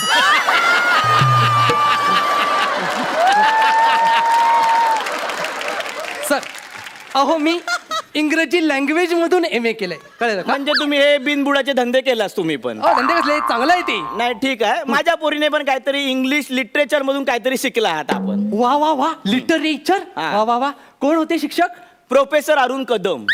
सर अहो मी इंग्रजी लँग्वेज मधून MA केलंय कळलं का. म्हणजे तुम्ही हे बिनबुडाचे धंदे केलास तुम्ही पण. धंदे कसले चांगलं आहे ते. नाही ठीक आहे माझ्या पोरीने पण काहीतरी इंग्लिश लिटरेचर मधून काहीतरी शिकला आहात आपण. वा वा वा लिटरेचर. हा. वा वा वा कोण होते शिक्षक. प्रोफेसर अरुण कदम.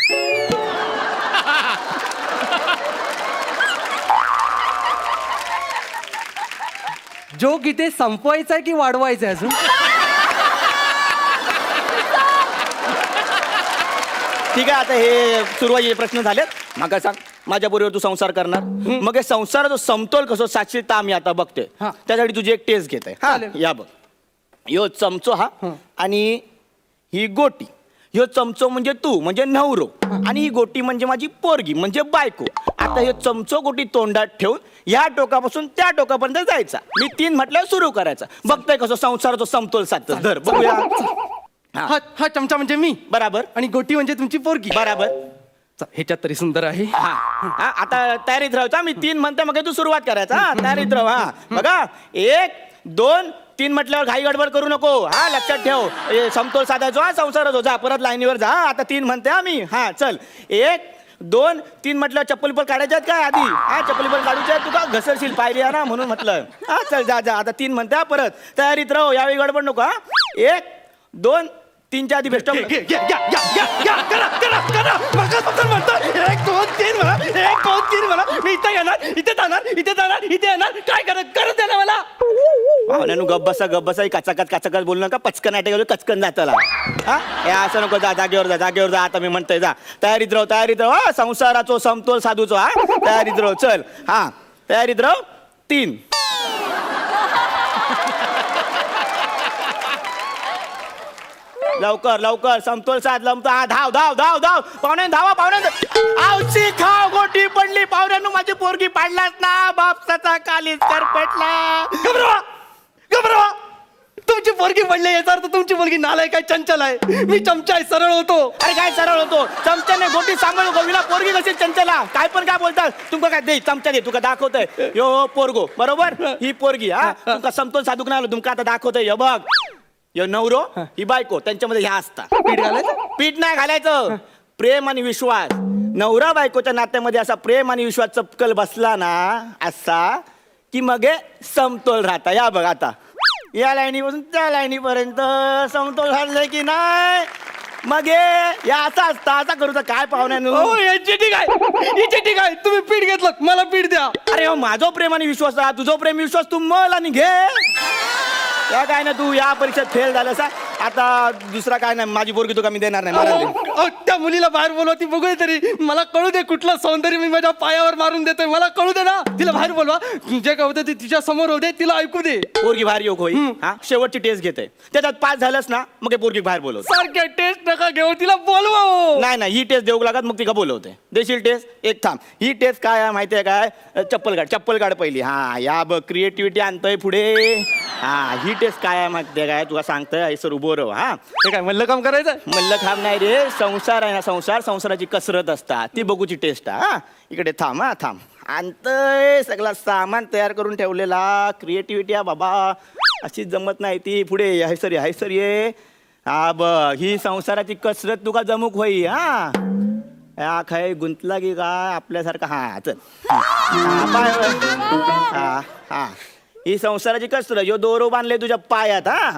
जोक इथे संपवायचा आहे की वाढवायचा आहे अजून. ठीक आहे आता हे सुरुवातीचे प्रश्न झालेत मग सांग माझ्या बरोबर तू संसार करणार मग हे संसाराचा समतोल कसं साक्षीता आम्ही आता बघते हा. त्यासाठी तुझी एक टेस्ट घेते हा चालेल. या बघ ह्यो चमचो हा आणि ही गोटी ह्यो चमचो म्हणजे तू म्हणजे नवरो आणि ही गोटी म्हणजे माझी पोरगी म्हणजे बायको आता हे चमचो गोटी तोंडात ठेवून या टोकापासून त्या टोकापर्यंत जायचा मी 3 म्हटल्यावर सुरू करायचा बघतोय कसं संसाराचा समतोल साधतं धर बघूया हा हा चमचा म्हणजे मी बराबर आणि गोटी म्हणजे तुमची पोरगी बराबर ह्याच्यात तरी सुंदर आहे. हा हा, आता तयारीत राहायचा मी 3 म्हणते मग तू सुरुवात करायचा हा तयारीत राह हा बघा 1 2 3 म्हटल्यावर घाई गडबड करू नको हा लक्षात ठेव समतोल साधायचो हा संसारात हो जा परत लाईनीवर जा आता 3 म्हणते हा मी हा चल 1 2 3 म्हटलं चप्पल पण काढायच्या आहेत काय आधी हा चप्पल पण काढूच्या तू का घसरशील पायरी ना म्हणून म्हटलं हा चल जा जा आता 3 म्हणते हा परत तयारीत राहो यावेळी गडबड नको हा 1 2 3च्या आधी बेस्ट 1 2 3 म्हणा 1 2 3 म्हणा मी इथे येणार इथे जाणार इथे जाणार इथे येणार काय करत द्या ना मला. भावनानु गप बसा काचाकाच बोलू नका पचकन नाट्य गेलो कचकन जातला हा हे असं नको जा जागेवर जा आता मी म्हणतोय जा तयारीत राहो हा संसाराचो समतोल साधूचो हा तयारीत राहो चल हा तयारीत राहो 3 लवकर समतोल साध हा धाव पाहुणे धावा आवशी खाव गोटी पडली पाहुण्यानु माझी पोरगी पाडलाच ना बापसाचा कालीच करपटला घबरावा तुमची पोरगी पडली याचा अर्थ तुमची मुलगी नालायक आहे चंचल आहे मी चमचा आहे सरळ होतो. अरे काय सरळ होतो चमच्याने गोटी सांभाळू गोवीला पोरगी कशी चंचला काय पण काय बोलतात तुमका काय दे चमचा दे तुका दाखवतोय यो पोरगो बरोबर ही पोरगी हा तुमका समतोल साधूक नाही आलो तुमका आता दाखवतोय यो बघ यो नवरो ही बायको त्यांच्यामध्ये ह्या असता पीठ घालायचं पीठ नाही घालायचं प्रेम आणि विश्वास नवरा बायकोच्या नात्यामध्ये असा प्रेम आणि विश्वास चपकल बसला ना असा की मग हे समतोल राहता या बघ आता या लाईनीपासून त्या लाईनीपर्यंत समतोल घाललाय की नाही मग हे या असा असता असा करू तर काय पाहुण्यानु हो याची ठीक आहे तुम्ही पीठ घेतलं मला पीठ द्या. अरे हो माझो प्रेम आणि विश्वास हा तुझो प्रेम विश्वास तू मल आणि घे या काय ना तू या परीक्षेत फेल झालं सा आता दुसरा काय नाही माझी पोरगी तुका मी देणार नाही मारायला दे. अहो, त्या मुलीला बाहेर बोलवा ती बघू तरी मला कळू दे कुठलं सौंदर्य मी माझ्या पायावर मारून देतोय मला कळू दे ना तिला बाहेर बोलवा जे काय होतं ते तिच्या समोर होऊ दे तिला ऐकू दे. पोरगी बाहेर योग होई हा शेवटची टेस्ट घेते त्याच्यात पास झालंस ना मग हे पोरगी बाहेर बोलवते सारख्या टेस्ट नका घेऊ तिला बोलवा. नाही ही टेस्ट देऊ लागत मग ती का बोलवते देशील टेस्ट एक थांब ही टेस्ट काय आहे माहिती आहे काय चप्पल काढ पहिली हा या बघ क्रिएटिव्हिटी आणतोय पुढे हा ही टेस्ट काय आहे माहिती आहे काय तुला सांगतोय सर उभं राव हा ते काय मल्ल काम करायचं मल्ल थांब नाही रे संसार आहे ना संसाराची कसरत असतात ती बघूची टेस्ट हा इकडे थांब हा थांब आणतोय सगळा सामान तयार करून ठेवलेला क्रिएटिव्हिटी हा बाबा अशीच जमत नाही ती पुढे हाय सर ये हा बघ ही संसाराची कसरत तुका जमूक होई हा या खाय गुंतला की काय आपल्यासारखा हा चल हा ही संसाराची कसरत यो दोरो बांधले तुझ्या पायात हा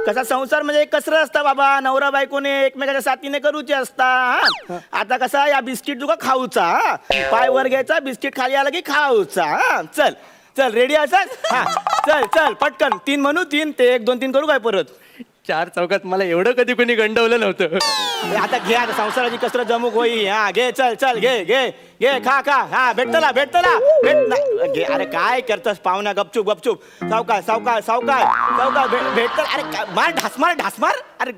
कसा संसार म्हणजे एक कसरत असता बाबा नवरा बायकोने एकमेकाच्या साथीने करूची असता हा? आता कसा या बिस्किट तुका खाऊचा हा? पाय वर घ्यायचा बिस्किट खाली आला की खाऊचा हा? चल रेडी असत हा चल पटकन 3 म्हणू 3 ते 1 2 3 करू काय परत 4 चौकात मला एवढं कधी कोणी गंडवलं नव्हतं. आता घे आता संसाराची कसरत जमूक होई हा घे चल घे खा हा भेटतला भेट घे अरे काय करतस पाहुणा गपचूप सावकाश भेटत अरे मार ढासमार अरे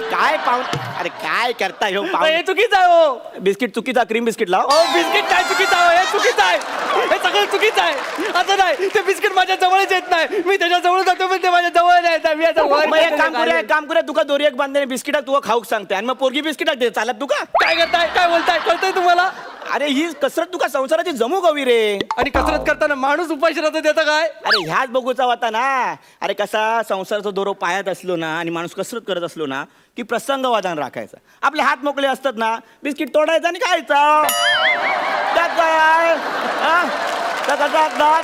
काय अरे काय करता ह्यो हे चुकीचं आहे हो बिस्किट चुकीचा क्रीम बिस्किट लाव बिस्किट काय चुकीचं आहे हे चुकीचं आहे हे सगळं चुकीचं आहे असं नाही ते बिस्किट माझ्या जवळच येत नाही मी त्याच्या जवळ जातो पण ते माझ्या जवळ येत मी आता मग एक काम करूया तुका दोरी एक बांधणे बिस्किट तुका खाऊक सांगते आणि मग पोरगी बिस्किट दे चालत तुका काय करताय काय बोलताय कळतंय तुम्हाला अरे ही कसरत तुका संसाराची जमू गवी रे आणि कसरत करताना माणूस उपाशी राहतो त्याचं काय अरे ह्याच बघूचा होता ना अरे कसा संसाराचा दोरो पायात असलो ना आणि माणूस कसरत करत असलो ना की प्रसंगवादान राखायचा आपले हात मोकळे असतात ना बिस्किट तोडायचा आणि खायचा त्यात काय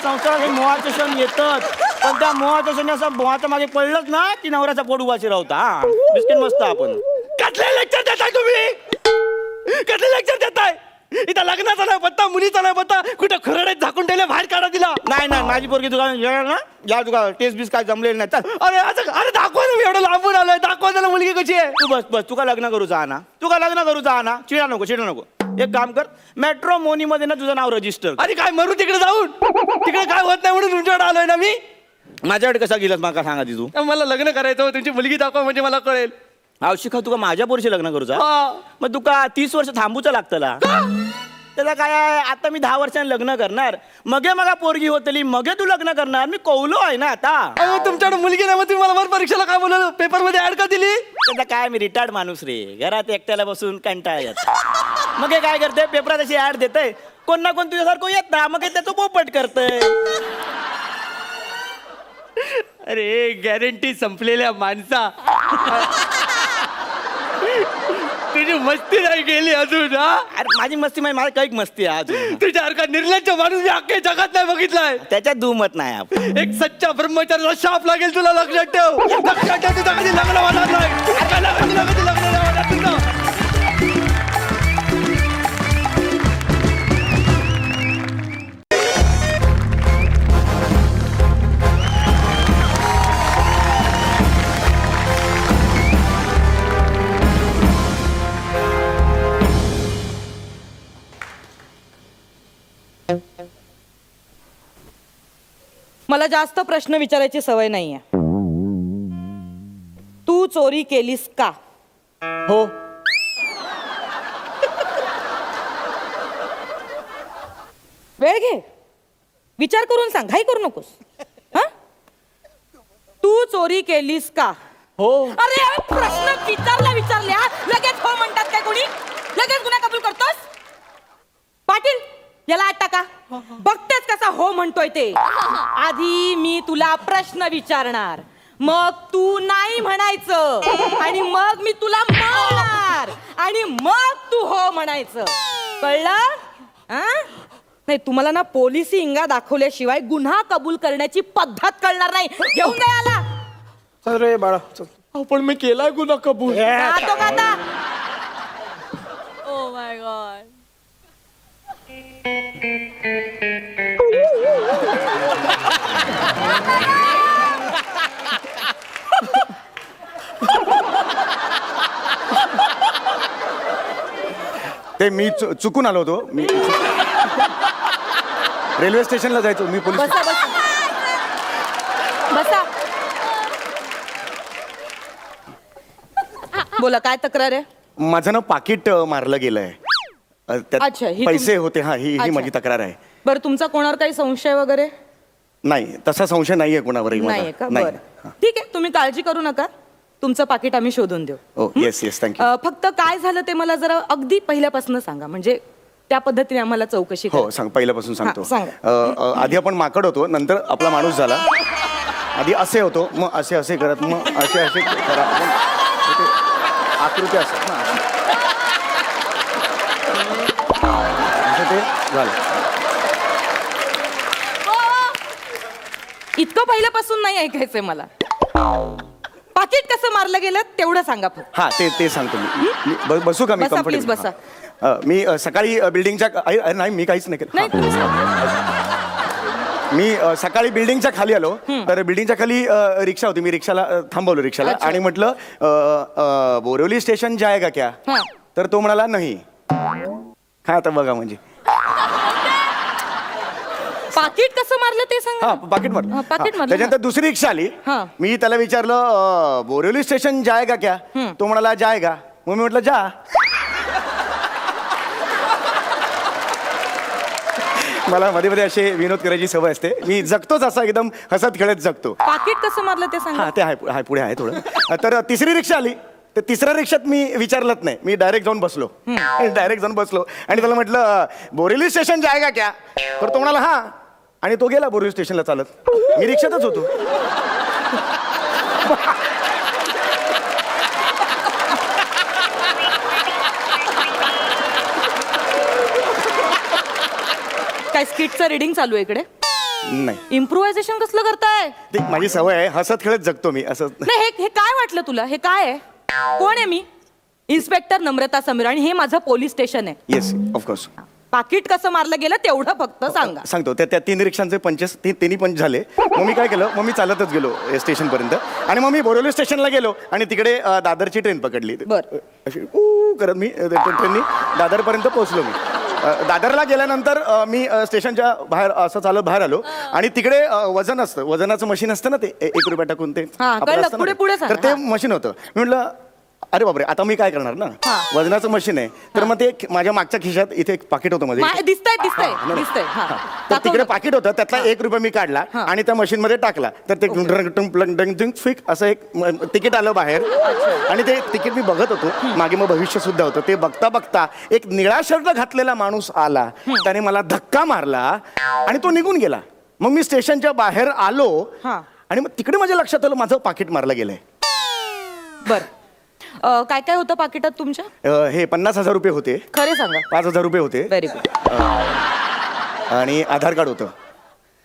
संसारात हे मोहाचे क्षण येतात पण त्या मोहाच्या क्षणी असं मोहाच्या मागे पडलंच ना की नवऱ्याचा पोट उभाशी राहता बिस्किट मस्त आपण कसले लेक्चर देताय तुम्ही कसले लेक्चर देताय इथं लग्नाचा नाही पत्ता, मुलीचा नाही पत्ता, कुठं खरड्यात झाकून ठेवले, बाहेर काढा दिला. नाही नाही माझी पोरगी तुला ना या तुला टेस्ट बीस काय जमलेलं नाही. चल अरे दाखवा ना, मी एवढं लांबून आलोय, दाखवा त्याला मुलगी कशी आहे. तू बस तू का लग्न करू जा ना, तू का लग्न करू जा ना. चिडा नको. एक काम कर, मेट्रोमोनी मध्ये ना तुझं नाव रजिस्टर. अरे काय मरू तिकडे जाऊन, तिकडे काय होत नाही म्हणून तुमच्याकडे आलोय ना मी. माझ्याकडे कसा गेलास मला सांगा ती तू. मला लग्न करायचं, तुमची मुलगी दाखवा म्हणजे मला कळेल. आवशिका तुका माझ्या पोरीशी लग्न करू जा. हा. मग तुका 30 वर्ष थांबूचं लागतला. त्याला काय आहे, आता मी 10 वर्षांनी लग्न करणार, मगे मगा पोरगी होतली, मगे तू लग्न करणार. मी कौलो आहे ना आता. अहो, तुमच्याकडे मुलगी नाही, मग तुम्ही मला वर परीक्षेला काय बोलवलं, पेपर मध्ये ऍड का दिली. त्याचा काय, मी रिटायर्ड माणूस रे, घरात एकट्याला बसून कंटाळा येत. मग हे काय करते, पेपरात अशी ऍड देते, कोण ना कोण तुझ्यासारखं येत ना, मग हे त्याचं पोपट करतंय. अरे गॅरंटी संपलेल्या माणसा, तुझी मस्ती नाही गेली अजून. हा, अरे माझी मस्ती माझी, मला काही मस्ती आहे अजून. तुझ्यासारखा निर्लज्ज माणूस मी अख्ख्या जगात नाही बघितलाय. त्याच्यात दुमत नाही आपण. एक सच्चा ब्रह्मचार्याचा शाप लागेल तुला, लक्षात ठेव. लक्षात ठेव, तुझं कधी लग्न होणार नाही. कधी लग्न नाही होणार तुझं. मला जास्त प्रश्न विचारायची सवय नाहीये. तू चोरी केलीस का? हो. वेळ घे, विचार करून सांग, घाई करू नकोस. हा, तू चोरी केलीस का? हो. अरे प्रश्न विचारल्या लगेच हो म्हणतात काय कोणी? लगेच गुन्हा कबूल करतोस? पाटील याला आत टाका. बघतेच कसा हो म्हणतोय ते. आधी मी तुला प्रश्न विचारणार, मग तू नाही म्हणायचं, आणि मग मी तुला मारणार, आणि मग तू हो म्हणायचं. कळलं? नाही, तुम्हाला ना पोलिसी इंगा दाखवल्याशिवाय गुन्हा कबूल करण्याची पद्धत कळणार नाही. घेऊन नाही आला. चल रे बाळा चल. पण मी केलाय गुन्हा कबूल. जातो का आता? Oh my God. ते मी चुकून आलो होतो. मी रेल्वे स्टेशनला जायचो मी. पोलीस बसा बसा बसा. बोला, काय तक्रार आहे? माझं ना पाकिट मारलं गेलंय. अच्छा, त्यात ही पैसे होते. हा, ही अच्छा. माझी तक्रार आहे. बरं, तुमचा कोणावर काही संशय वगैरे नाही, तसा संशय नाहीये कोणावरही माझा. नाहीये का? नाही. बरं, ठीक आहे, तुम्ही काळजी करू नका, तुमचं पाकिट आम्ही शोधून देऊ. ओ येस येस, थँक्यू. फक्त काय झालं ते मला जरा अगदी पहिल्यापासून सांगा, म्हणजे त्या पद्धतीने आम्हाला चौकशी हो करा. सांग, पहिल्यापासून सांगतो. हा, सांगा. आधी आपण माकड होतो, नंतर आपला माणूस झाला. आधी असे होतो, मग असे असे करत, मग असे असे करा. ते आकृती असतात ना, असं ते झालं. इतकं पहिल्यापासून नाही ऐकायचंय मला. पाकिट कसं मारलं गेलं तेवढं सांगा फक्त. हा, ते सांगतो मी. बसू का मी? बसा, please comfortable? बसा. हा. मी सकाळी बिल्डिंगच्या नाही, मी काहीच नाही केलं. नाही, तुम्ही सांगा. मी सकाळी बिल्डिंगच्या खाली आलो, तर बिल्डिंगच्या खाली रिक्षा होती. मी रिक्षाला थांबवलं रिक्षाला, अच्छा. आणि म्हटलं बोरिवली स्टेशन जायगा क्या? हा. तर तो म्हणाला नाही. हा, आता बघा म्हणजे. पाकिट कसं मारलं ते सांगा. हा, पाकिट हा, मारलं. पाकीट मारलं. त्याच्यानंतर दुसरी रिक्षा आली. हा. मी त्याला विचारलं बोरिवली स्टेशन जायगा क्या? तो म्हणाला जायगा. मग मी म्हटलं जा. मला मध्ये मध्ये असे विनोद करायची सवय असते. मी जगतोच असा एकदम हसत खेळत जगतो. पाकिट कसं मारलं ते सांगा. हा, ते आहे पुढे आहे थोडं. तर तिसरी रिक्षा आली. तर तिसऱ्या रिक्षात मी विचारलंच नाही, मी डायरेक्ट जाऊन बसलो. आणि त्याला म्हटलं बोरिवली स्टेशन जायगा क्या? तर तो म्हणाला हा, आणि तो गेला बोरिवली स्टेशनला चालत. मी रिक्षातच होतो. काय स्किटचं रिडिंग चालू आहे इकडे? नाही, इम्प्रोव्हायझेशन कसलं करताय? ती माझी सवय आहे, हसत खेळत जगतो मी असं. नाही, हे काय वाटलं तुला? हे काय आहे? कोण आहे मी? इन्स्पेक्टर नम्रता समीर आणि हे माझं पोलीस स्टेशन आहे. Yes of course. पाकिट कसं मारलं गेलं तेवढं फक्त सांगा. सांगतो त्या 3 रिक्षांचे पंचेस तिन्ही पंच झाले. मग मी काय केलं, मग मी चालतच गेलो स्टेशनपर्यंत आणि मग मी बोरिवली स्टेशनला गेलो आणि तिकडे दादरची ट्रेन पकडली. बरं. अशी करत मी ट्रेननी दादरपर्यंत पोहोचलो. मी दादरला गेल्यानंतर मी स्टेशनच्या बाहेर असं चालत बाहेर आलो आणि तिकडे वजन असतं, वजनाचं मशीन असतं ना ते 1 रुपया टाकून ते हा, आपलं कळलं. असतं ना पुढे- ते. पुढे सांगा. तर ते मशीन होतं. मी म्हटलं अरे बापरे, आता मी काय करणार ना, वजनाचं मशीन आहे. तर मग ते माझ्या मागच्या खिशात इथे एक पाकिट होतं माझं. दिसतंय नाही. दिसतंय. तर तिकडे पाकिट होतं, त्यातला 1 रुपया मी काढला आणि त्या मशीन मध्ये टाकला. तर ते फिक असं एक तिकीट आलं बाहेर आणि ते तिकीट मी बघत होतो. मागे मग भविष्य सुद्धा होतं. ते बघता बघता एक निळा शर्ट घातलेला माणूस आला. त्याने मला धक्का मारला आणि तो निघून गेला. मग मी स्टेशनच्या बाहेर आलो आणि मग तिकडे माझ्या लक्षात आलं माझं पाकिट मारलं गेलंय. बर. काय काय होतं पाकिटात तुमच्या? हे 50,000 रुपये होते. खरे सांगा. 5,000 रुपये होते व्हेरी गुड. आणि आधार कार्ड होतं.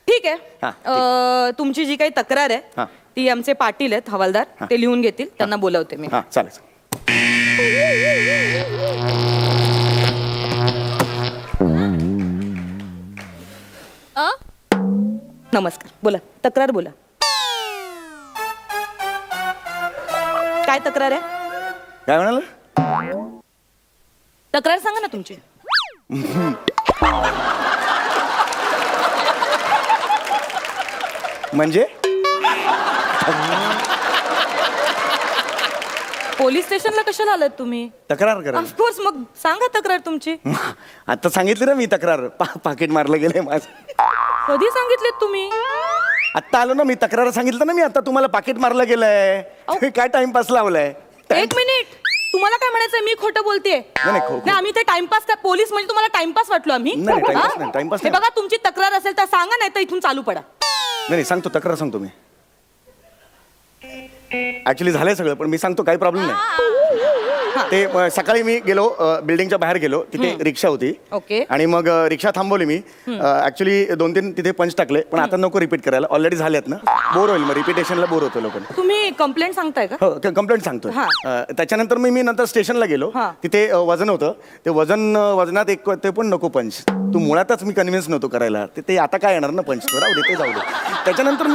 ठीक आहे. हा, तुमची जी काही तक्रार आहे हा. ती आमचे पाटील आहेत हवालदार, ते लिहून घेतील. त्यांना बोलवते मी. हां चालेल. नमस्कार. बोला, तक्रार बोला. काय तक्रार आहे? काय म्हणाल? तक्रार सांगा ना तुमची. म्हणजे पोलीस स्टेशनला कशाला आलात तुम्ही? तक्रार करा. ऑफकोर्स. मग सांगा तक्रार तुमची. आता सांगितली ना मी तक्रार. पाकिट मारलं गेलंय माझं. कधी सांगितलेत तुम्ही? आत्ता आलो ना मी. तक्रार सांगितलं ना मी आता तुम्हाला. पाकिट मारलं गेलंय. तुम्ही काय टाइमपास लावलाय? एक मिनिट. तुम्हाला काय म्हणायचंय? मी खोटं बोलतेय? नाही, आम्ही ते टाइमपास काय, पोलीस म्हणजे तुम्हाला टाइमपास वाटलो आम्ही? नाही, टाइमपास हा? नाही, टाइमपास हे नाही. बघा, तुमची तक्रार असेल तर सांगा, नाही तर इथून चालू पडा. नाही सांगतो, तक्रार सांगतो मी. ऍक्च्युली झालंय सगळं, पण मी सांगतो काही प्रॉब्लेम नाही. ते सकाळी मी गेलो, बिल्डिंगच्या बाहेर गेलो. तिथे रिक्षा होती. ओके. आणि मग रिक्षा थांबवली मी. ऍक्च्युली 2-3 तिथे पंच टाकले, पण आता नको रिपीट करायला. ऑलरेडी झालेत ना. बोर होईल, मग रिपिटेशनला बोर होतो लोक. तुम्ही कंप्लेंट सांगताय का? हो, कंप्लेंट सांगतोय. त्याच्यानंतर मी नंतर स्टेशनला गेलो. तिथे वजन होतं. ते वजनात एक ते पण नको पंच. तू मुळातच मी कन्व्हिन्स नव्हतो करायला. ते आता काय येणार ना पंच. राहू दे, ते जाऊ दे. त्याच्यानंतर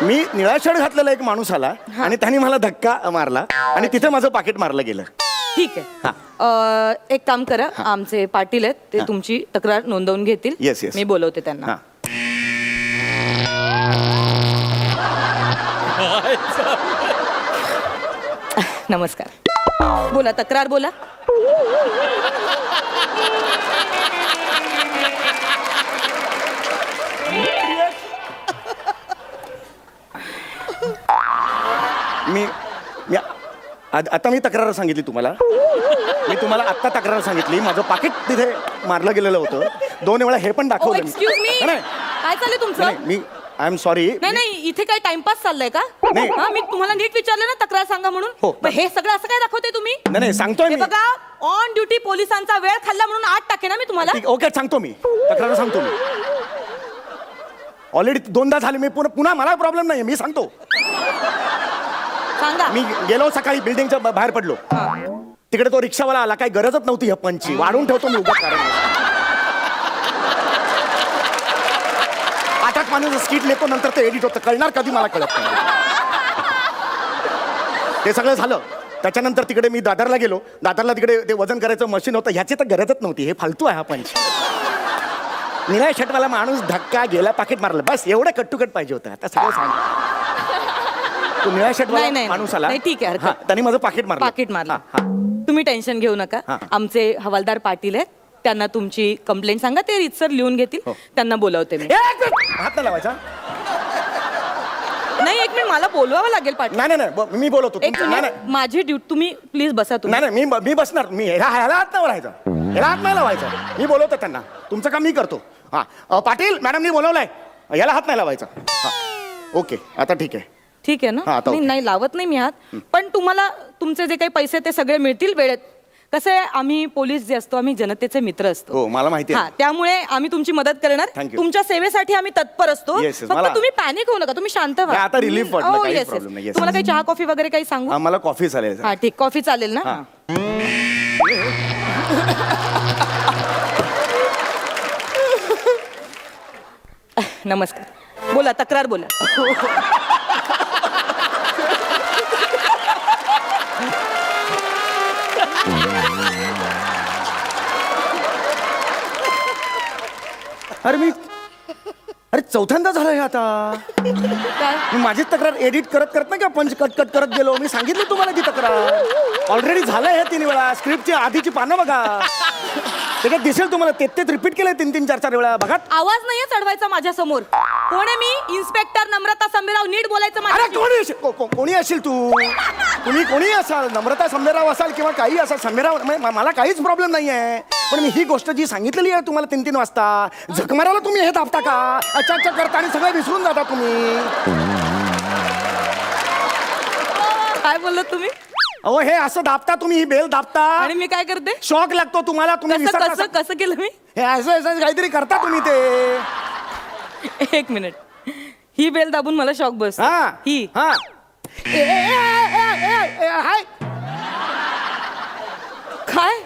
मी निळा शर्ट घातलेला एक माणूस आला आणि त्याने मला धक्का मारला आणि तिथे माझं पाकिट मारलं गेलं. ठीक आहे. एक काम करा, आमचे पाटील आहेत, ते तुमची तक्रार नोंदवून घेतील. Yes, yes. मी बोलवते त्यांना. हां. नमस्कार. बोला, तक्रार बोला. आता मी तक्रार सांगितली तुम्हाला. मी तुम्हाला आत्ता तक्रार सांगितली. माझं पाकिट तिथे मारलं गेलेलं होतं. 2 वेळा हे पण दाखवलं. Excuse me. नाही, काय चाललंय तुमचं? नाही, मी आय एम सॉरी. नाही, इथे काय टाइमपास चाललाय का? नाही. हा, मी तुम्हाला नीट विचारलं ना तक्रार सांगा म्हणून. हो. मग हे सगळं असं काय दाखवते तुम्ही? नाही सांगतोय हे मी. बघा, ऑन ड्युटी पोलिसांचा वेळ खाल्ला म्हणून 8 टाके ना मी तुम्हाला. ओके, सांगतो मी. तक्रार सांगतो मी. ऑलरेडी 2दा झाले. मी पुन्हा मला प्रॉब्लेम नाही. मी सांगतो. सांगा. मी गेलो सकाळी, बिल्डिंगच्या बाहेर पडलो. तिकडे तो रिक्षावाला आला. काही गरजच नव्हती ह्या पंचची. वाढून ठेवतो मी उगाच कारण. 8 माणूस स्किट लेतो, नंतर ते एडिट होतं. कळणार कधी मला कळत नाही. ते सगळं झालं. त्याच्यानंतर तिकडे मी दादरला गेलो. दादरला तिकडे ते वजन करायचं मशीन होतं. ह्याची तर गरजच नव्हती. हे फालतू आहे हा पंच. निळ्या शर्टवाला माणूस धक्का गेला, पाकिट मारलं. बस एवढं कट्टुकट पाहिजे होतं. आता सगळं सांग. तो निळ्या शर्टवाला माणूस आला. नाही, ठीक आहे. त्याने माझं पाकिट मारलं. पाकिट मारलं. तुम्ही टेन्शन घेऊ नका. आमचे हवालदार पाटील आहेत, त्यांना तुमची कंप्लेंट सांगा. ते रीतसर लिहून घेतील. त्यांना बोलवते मी. हात नाही लावायचा. नाही, एक मिनिट, मला बोलवावं लागेल पाटील. नाही, मी बोलवतो. एक मिनिट, माझी ड्युटी. तुम्ही प्लीज बसा. तुम्ही. नाही, मी बसणार. मी ह्याला हात नाही लावायचा. ह्याला हात नाही लावायचा. मी बोलवतो त्यांना. तुमचं काम मी करतो. पाटील मॅडमनी बोलवलंय. याला हात नाही लावायचा. ओके, आता ठीक आहे. ठीक आहे ना? नाही, लावत नाही मी हात. पण तुम्हाला तुमचे जे काही पैसे ते सगळे मिळतील वेळेत. कसं आहे, आम्ही पोलीस जे असतो, आम्ही जनतेचे मित्र असतो. हो, मला माहिती आहे. त्यामुळे आम्ही तुमची मदत करणार. तुमच्या सेवेसाठी आम्ही तत्पर असतो. फक्त तुम्ही पॅनिक होऊ नका. तुम्ही शांत व्हा. आता रिलीफ वाटलं. काही प्रॉब्लेम नाही. तुम्हाला काही चहा कॉफी वगैरे काही सांगू? मला कॉफी चालेल. ठीक, कॉफी चालेल ना? नमस्कार. बोला, तक्रार बोला. अरे चौथ्यांदा झालं हे आता. काय? मी माझीच तक्रार एडिट करत करत नाही का पंच कट कट करत गेलो. मी सांगितलं तुम्हाला ती तक्रार ऑलरेडी झालंय हे 3 वेळा. स्क्रिप्टची आधीची पानं बघा, त्याच्यात दिसेल तुम्हाला. तेच रिपीट केलंय 3-3, 4-4 वेळा बघा. आवाज नाहीये चढवायचा माझ्या समोर. कोण आहे मी? इन्स्पेक्टर नम्रता संभेराव. नीट बोलायचं अरे माझ्याशी. कोणी कोणी असेल तू? तुम्ही कोणी असाल, नम्रता संभेराव असाल किंवा काही असाल, संभेराव मला काहीच प्रॉब्लेम नाही आहे. पण मी ही गोष्ट जी सांगितलेली आहे तुम्हाला 3-3 वाजता, झक मारायला तुम्ही हे दाबता का? अच्छा करता आणि सगळं विसरून जाता तुम्ही. काय बोललात तुम्ही? अहो हे असं दाबता तुम्ही, ही बेल दाबता आणि मी काय करते? शॉक लागतो तुम्हाला. तुम्ही कसं विसरता कसं कसं केलं मी? हे असं काहीतरी करता तुम्ही ते. एक मिनिट. ही बेल दाबून मला शॉक बस. हा ही हा हाय. काय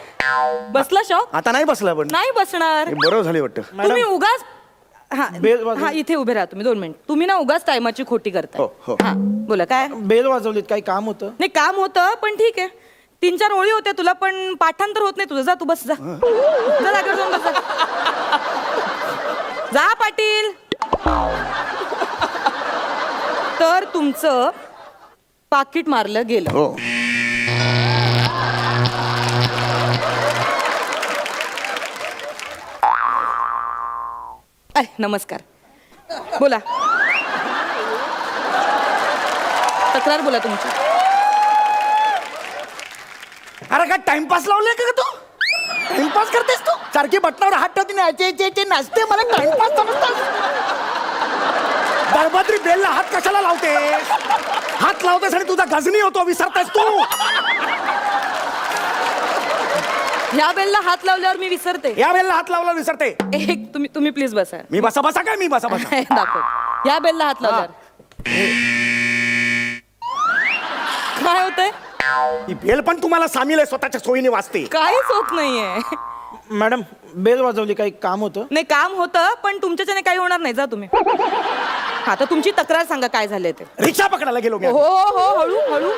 बसला शॉक? आता नाही बसला पण नाही बसणार. हे बरं झाले वाटतं. तुम्ही उगाच बेल वाजवली. हा इथे उभे राहा तुम्ही 2 मिनिट. तुम्ही ना उगाच टायमाची खोटी करताय. हो, हो. हा बोला काय? बेल वाजवलीत, काही काम होतं? नाही काम होतं पण ठीक आहे. 3-4 ओळी होत्या तुला पण पाठांतर होत नाही तुझं. जा तू बस जा. जा जागेवर जाऊन बस जा. जा पाटील. तर तुमचं पाकिट मारलं गेलं. हो. नमस्कार. बोला, तक्रार बोला तुमची. अरे काय टाइमपास लावले का तू? टाइमपास करतेस तू? सारखी बटनावर हात ठेवते नाचते. मला टाइमपास समजतोस? दळबद्री बेलला हात कशाला लावतेस? हात लावतेस आणि तुझा गजनी होतो, विसरतेस तू. ह्या बेलला हात लावल्यावर मी विसरते. या बेलला हात लावला विसरते. एक तुम्ही प्लीज बसा. मी बसा काय? मी बसा दाखव. ह्या बेलला हात लावल्यावर काय होतंय? ही बेल पण तुम्हाला सामील आहे, स्वतःच्या सोयीने वाजते. काहीच होत नाहीये. मॅडम बेल वाजवली, काही काम होतं? नाही काम होतं पण तुमच्याच्याने काही होणार नाही. जा तुम्ही. हा तर तुमची तक्रार सांगा काय झालंय ते. रिक्षा पकडायला गेलो मी. हो हळू हळू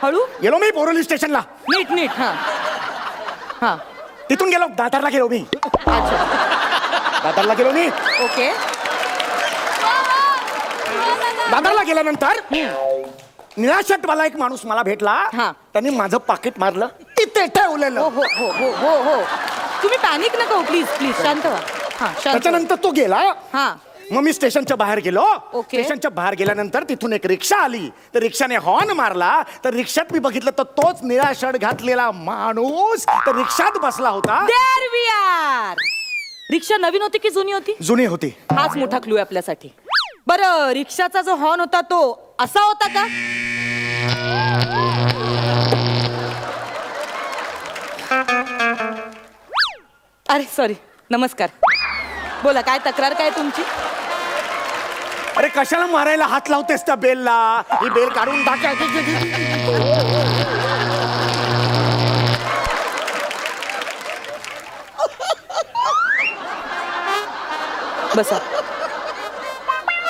हळू. गेलो मी बोरिवली स्टेशनला. नीट हा हा. तिथून गेलो दादरला गेलो मी. अच्छा दादरला गेलो मी. ओके. दादरला गेल्यानंतर निळा शर्ट वाला एक माणूस मला भेटला. हा. त्यांनी माझं पाकिट मारलं, तिथे ठेवलेलं. हो. तुम्ही पॅनिक नका हो प्लीज शांत व्हा. हा शांत. त्याच्यानंतर तो गेला. हा मग मी स्टेशनच्या बाहेर गेलो. ओके. स्टेशनच्या बाहेर गेल्यानंतर तिथून एक रिक्षा आली. तर रिक्षाने हॉर्न मारला. तर रिक्षात मी बघितलं तर तोच निळा शर्ट घातलेला माणूस तर रिक्षात बसला होता. There we are. रिक्षा नवीन होती की जुनी होती? जुनी होती. हाच मोठा क्लू आहे आपल्यासाठी. बरं रिक्षाचा जो हॉर्न होता तो असा होता का? अरे सॉरी. नमस्कार. बोला काय तक्रार काय तुमची? अरे कशाला मारायला हात लावतेस त्या बेलला? ही बेल काढून टाका.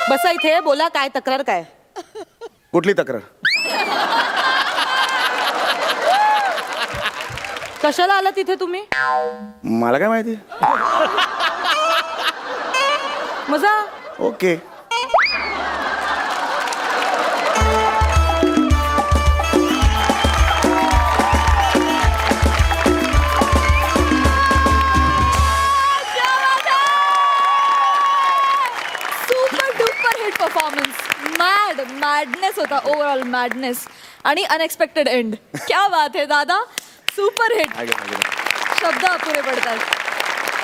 बसा इथे. बोला काय तक्रार काय? कुठली तक्रार? कशाला आला तिथे तुम्ही? मला काय माहिती. मजा. ओके. मॅडनेस होता. ओव्हरऑल मॅडनेस आणि अनएक्सपेक्टेड एंड. क्या बात है दादा. Super hit. शब्द अपुरे पडतात.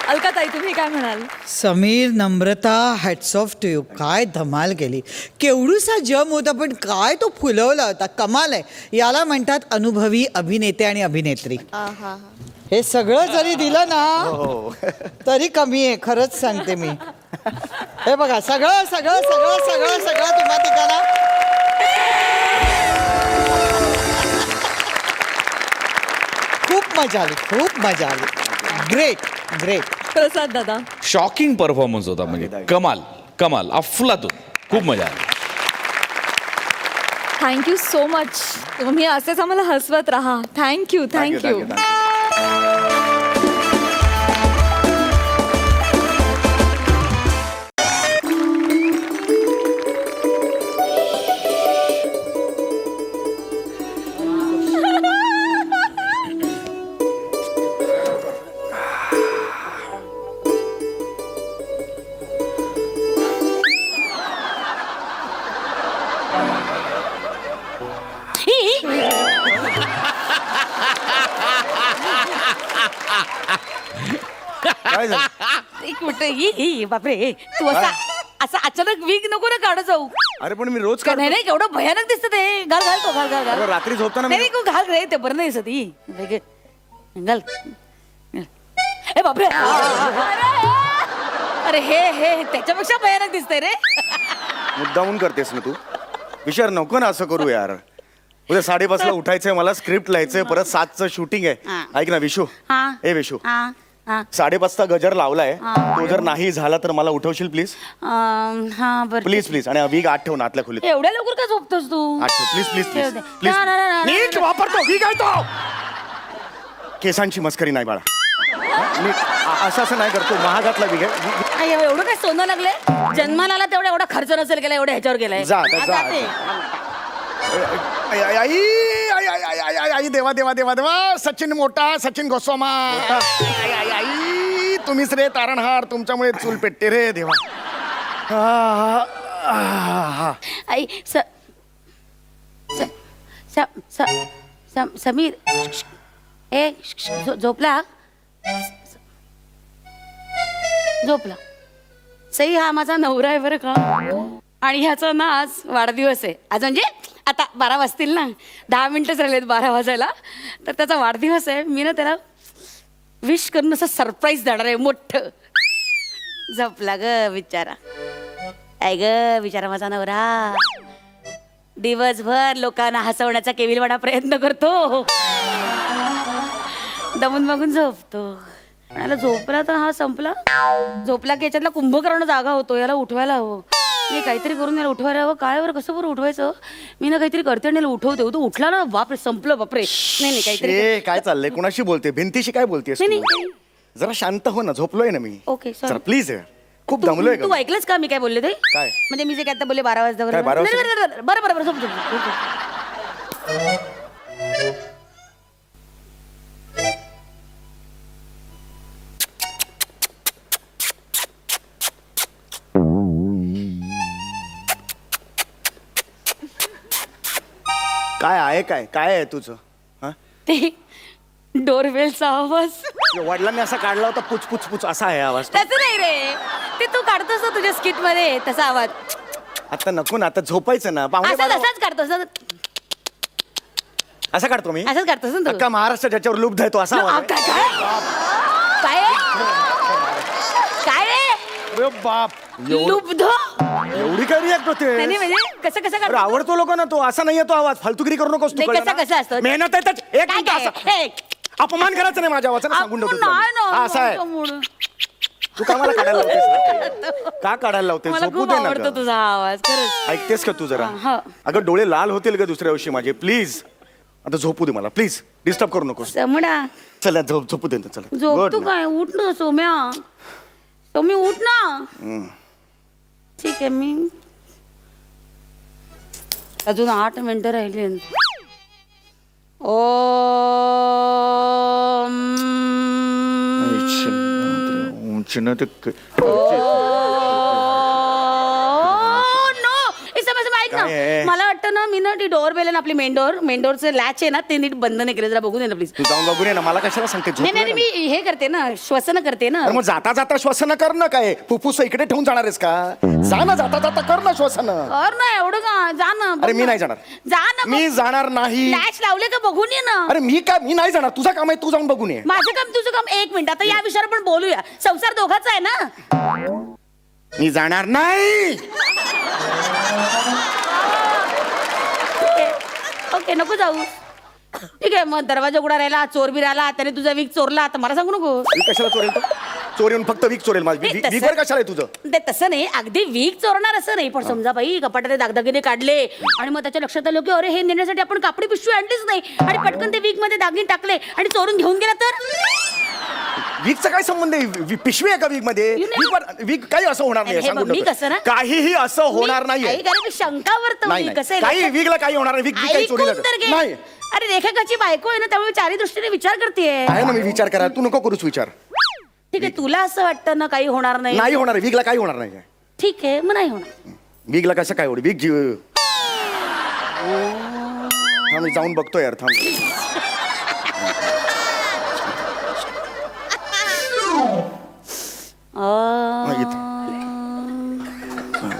अलकाताई तुम्ही काय म्हणाल? समीर नम्रता हॅट्स ऑफ टू यू. काय धमाल केली. केवढूसा जम होता पण काय तो फुलवला होता. कमाल आहे. याला म्हणतात अनुभवी अभिनेते आणि अभिनेत्री. हे सगळं जरी दिलं ना तरी कमी आहे. खरंच सांगते मी. हे बघा सगळं सगळं सगळं सगळं सगळं तुम्हा ठिकाणा. मजा आली, खूप मजा आली. Great great. प्रसाद दादा. शॉकिंग परफॉर्मन्स होता म्हणजे कमाल कमाल अफलातून खूप मजा आली. Thank you so much. तुम्ही असेच आम्हाला हसवत राहा. Thank you thank you. काय झालं? एक मिनिट. बापरे, तू असा असा अचानक वीक नको ना काढत जाऊ. अरे पण मी रोज नाही नाही, केवढं भयानक दिसतं ते. घाल घाल तो, घाल घाल घाल. अरे रात्री झोपताना नाही मी नाही, तू घाल रे, ते बरं नाही दिसत ही. घाल. ए बापरे. अरे हे हे त्याच्यापेक्षा भयानक दिसतंय रे. मुद्दामून करतेस ना तू. विचार नको ना असं करू यार. उद्या 5:30 उठायचंय मला, स्क्रिप्ट लिहायचंय, परत 7चं शूटिंग आहे. ऐक ना विशू. हा. ए विशू, हा. 5:30 गजर लावलाय. तो जर नाही झाला तर मला उठवशील प्लीज. हा बरं. Please please. आणि वीग 8 ठेव ना आतल्या खोलीत. एवढ्या लवकर का झोपतोस तू? 8 ठेव प्लीज प्लीज ठेव प्लीज दे. प्लीज. ना, ना, ना, ना, नीट ना. वापरतो वीग आहे तो. केसांची मस्करी नाही बाळा. नीट असं नाही करतो. महागातला वीग आहे. आई, एवढं काय सोनं लागले? जन्माला आला तेवढा एवढा खर्च नसेल केला, एवढ्या ह्याच्यावर गेलाय. जा आता, जा. आता ते. आई आई आई आई आई आई आई आई आई देवा देवा देवा देवा. सचिन मोठा, सचिन गोस्वामा. आई आई आई तुम्हीच रे तारणहार. तुमच्यामुळे चूल पेटते रे देवा. आई समीर ए झोपला. झोपला. सई हा माझा नवरा आहे बरं का. आणि ह्याचा ना आज वाढदिवस आहे. आज म्हणजे आता 12 वाजतील ना, 10 मिनिटच राहिलेत 12 वाजायला. तर त्याचा वाढदिवस आहे. मी ना त्याला विश करून असं सरप्राईज देणार आहे मोठं. झोपला ग बिचारा. काय ग बिचारा माझा नवरा. दिवसभर लोकांना हसवण्याचा केविलवाणा प्रयत्न करतो, दमून बघून झोपतो. याला झोपला तर हा संपला. झोपला की याच्यातला कुंभकर्ण जागा होतो. याला उठवायला हवं. मी काहीतरी करून याला उठवायला हवं. काय बरं कसं बरं उठवायचं? मी ना काहीतरी करते आणि याला उठवते. तो उठला ना बापरे संपलं बापरे. नाही नाही काहीतरी. ए, काय चाललंय? कुणाशी बोलते? भिंतीशी काय बोलतेस? नाही, तू? नाही. जरा शांत हो ना. झोपलोय ना मी. ओके जरा सॉरी. प्लीज खूप दमलोय तू का? ऐकलंस का मी काय बोलले ते? काय? म्हणजे मी जे काय आता बोलले 12 वाजता काय, 12 वाजता? बरं बरं बरं झोप झोप झोप, झोप. काय आहे? काय काय आहे तुझं? हा? ते डोरबेलचा आवाज. वडिलांनी असा काढला होता पुच पुच पुच असा आहे आवाज. त्याचं नाही रे, ते तू काढतोस ना तुझ्या स्किट मध्ये तसा आवाज. आता नको ना. आता झोपायचं ना. पाहुणे असं बारा- तसाच काढतोस ना. असा काढतो मी. असंच काढतोस ना तू. अख्खा महाराष्ट्र ज्याच्यावर लुब्ध आहे तो असा आवाज आहे. काय काय काय रे? अरे बाप. लुब्ध. एवढी काय रिॲक्ट होते? नाही म्हणजे कसं कसं अरे काढतो? आवडतो लोकांना तो. असा नाहीये तो आवाज. फालतुगिरी करू नकोस तू. नाही, कळलं कसा ना? कसा असतो? मेहनत आहे त्यात. एक काय मिनिट काय? असा. हे, अपमान करायचं नाही माझ्या आवाजाने सांगून ठेवतो तुला. नाही ना, हा, असा आहे. म्हणून. तू का मला काढायला लावतेस? का काढायला लावतेस? मला झोपू खूप दे ना आवडतो गं. तुझा आवाज खरंच. ऐकतेस का तू जरा? हा. अगं डोळे लाल होतील ग दुसऱ्या दिवशी माझे. प्लीज आता झोपू दे मला. प्लीज डिस्टर्ब करू नकोस. समडा चला झोपू दे ना. चला झोप Good तू ना. काय? उठ ना सोम्या. सोमी उठ ना. ठीक आहे मी अजून 8 मिनिटं राहिली. ओ उंचीनं ते ऐक काय आहे? ना, मला वाटतं ना मी ना ती डोअर बेल आहे ना आपली मेनडोरचं लॅच आहे ना ते नीट बंद नाही केलं. जरा बघून ये ना प्लीज. तू जाऊन बघून ये ना. मला कशाला सांगते? नाही नाही झोपलोय मी हे करते ना, श्वसन करते ना. ना. अरे मग जाता जाता श्वसन कर ना. काय फुफ्फुस इकडे ठेवून जाणार आहेस का? जा ना. जाता जाता कर ना श्वसन. कर ना एवढं का? जा ना बघ अरे मी ना. नाही जाणार. जा ना बघ. मी जाणार नाही. लॅच लावले का बघून ये ना. अरे मी नाही जाणार. तुझं काम आहे. तू जाऊन बघून ये. माझं काम तुझं काम. 1 मिनिट आता या विषयावर पण बोलूया. संसार दोघाचा आहे ना. मी जाणार नाही. ओके नको जाऊ. ठीक आहे, मग दरवाजा उघडा राहिला, चोर बी राहिला, त्याने तुझा वीक चोरला, तर मला सांगू नको. कशाला चोरेल तो? चोर येऊन फक्त वीक चोरेल माझी. नाही, तसं- वीकवर कशाला आहे तुझं? ते तसं नाही, अगदी वीक चोरणार असं नाही, पण समजा बाई कपाटात दागदागिने काढले आणि मग त्याच्या लक्षात आलं की अरे हे नेण्यासाठी आपण कापडी पिशवी आणलीच नाही आणि पटकन ते वीक मध्ये दागिने टाकले आणि चोरून घेऊन गेला तर. वीकचा काय संबंध आहे? पिशवी आहे का वीक मध्ये? वीक काही असं होणार नाही, हे सांगून बघ, मी ठेवतो. कसं ना काहीही असं होणार नाहीये. शंका नाही, वर्तवली कसं काही वीकला काही होणार नाही. वीक काही ऐकून चोरीला तर घे. नाही. अरे लेखकाची बायको आहे ना, त्यामुळे चारी दृष्टीने विचार करते. आहे ना, मी विचार करा, तू नको करूच विचार. ठीक आहे, तुला असं वाटतं ना काही होणार नाही. नाही होणार, वीकला काही होणार नाही. ठीक आहे, मग नाही होणार. वीकला कसं काय होईल? वीक जीव. हा, मी जाऊन बघतो यार, थांब.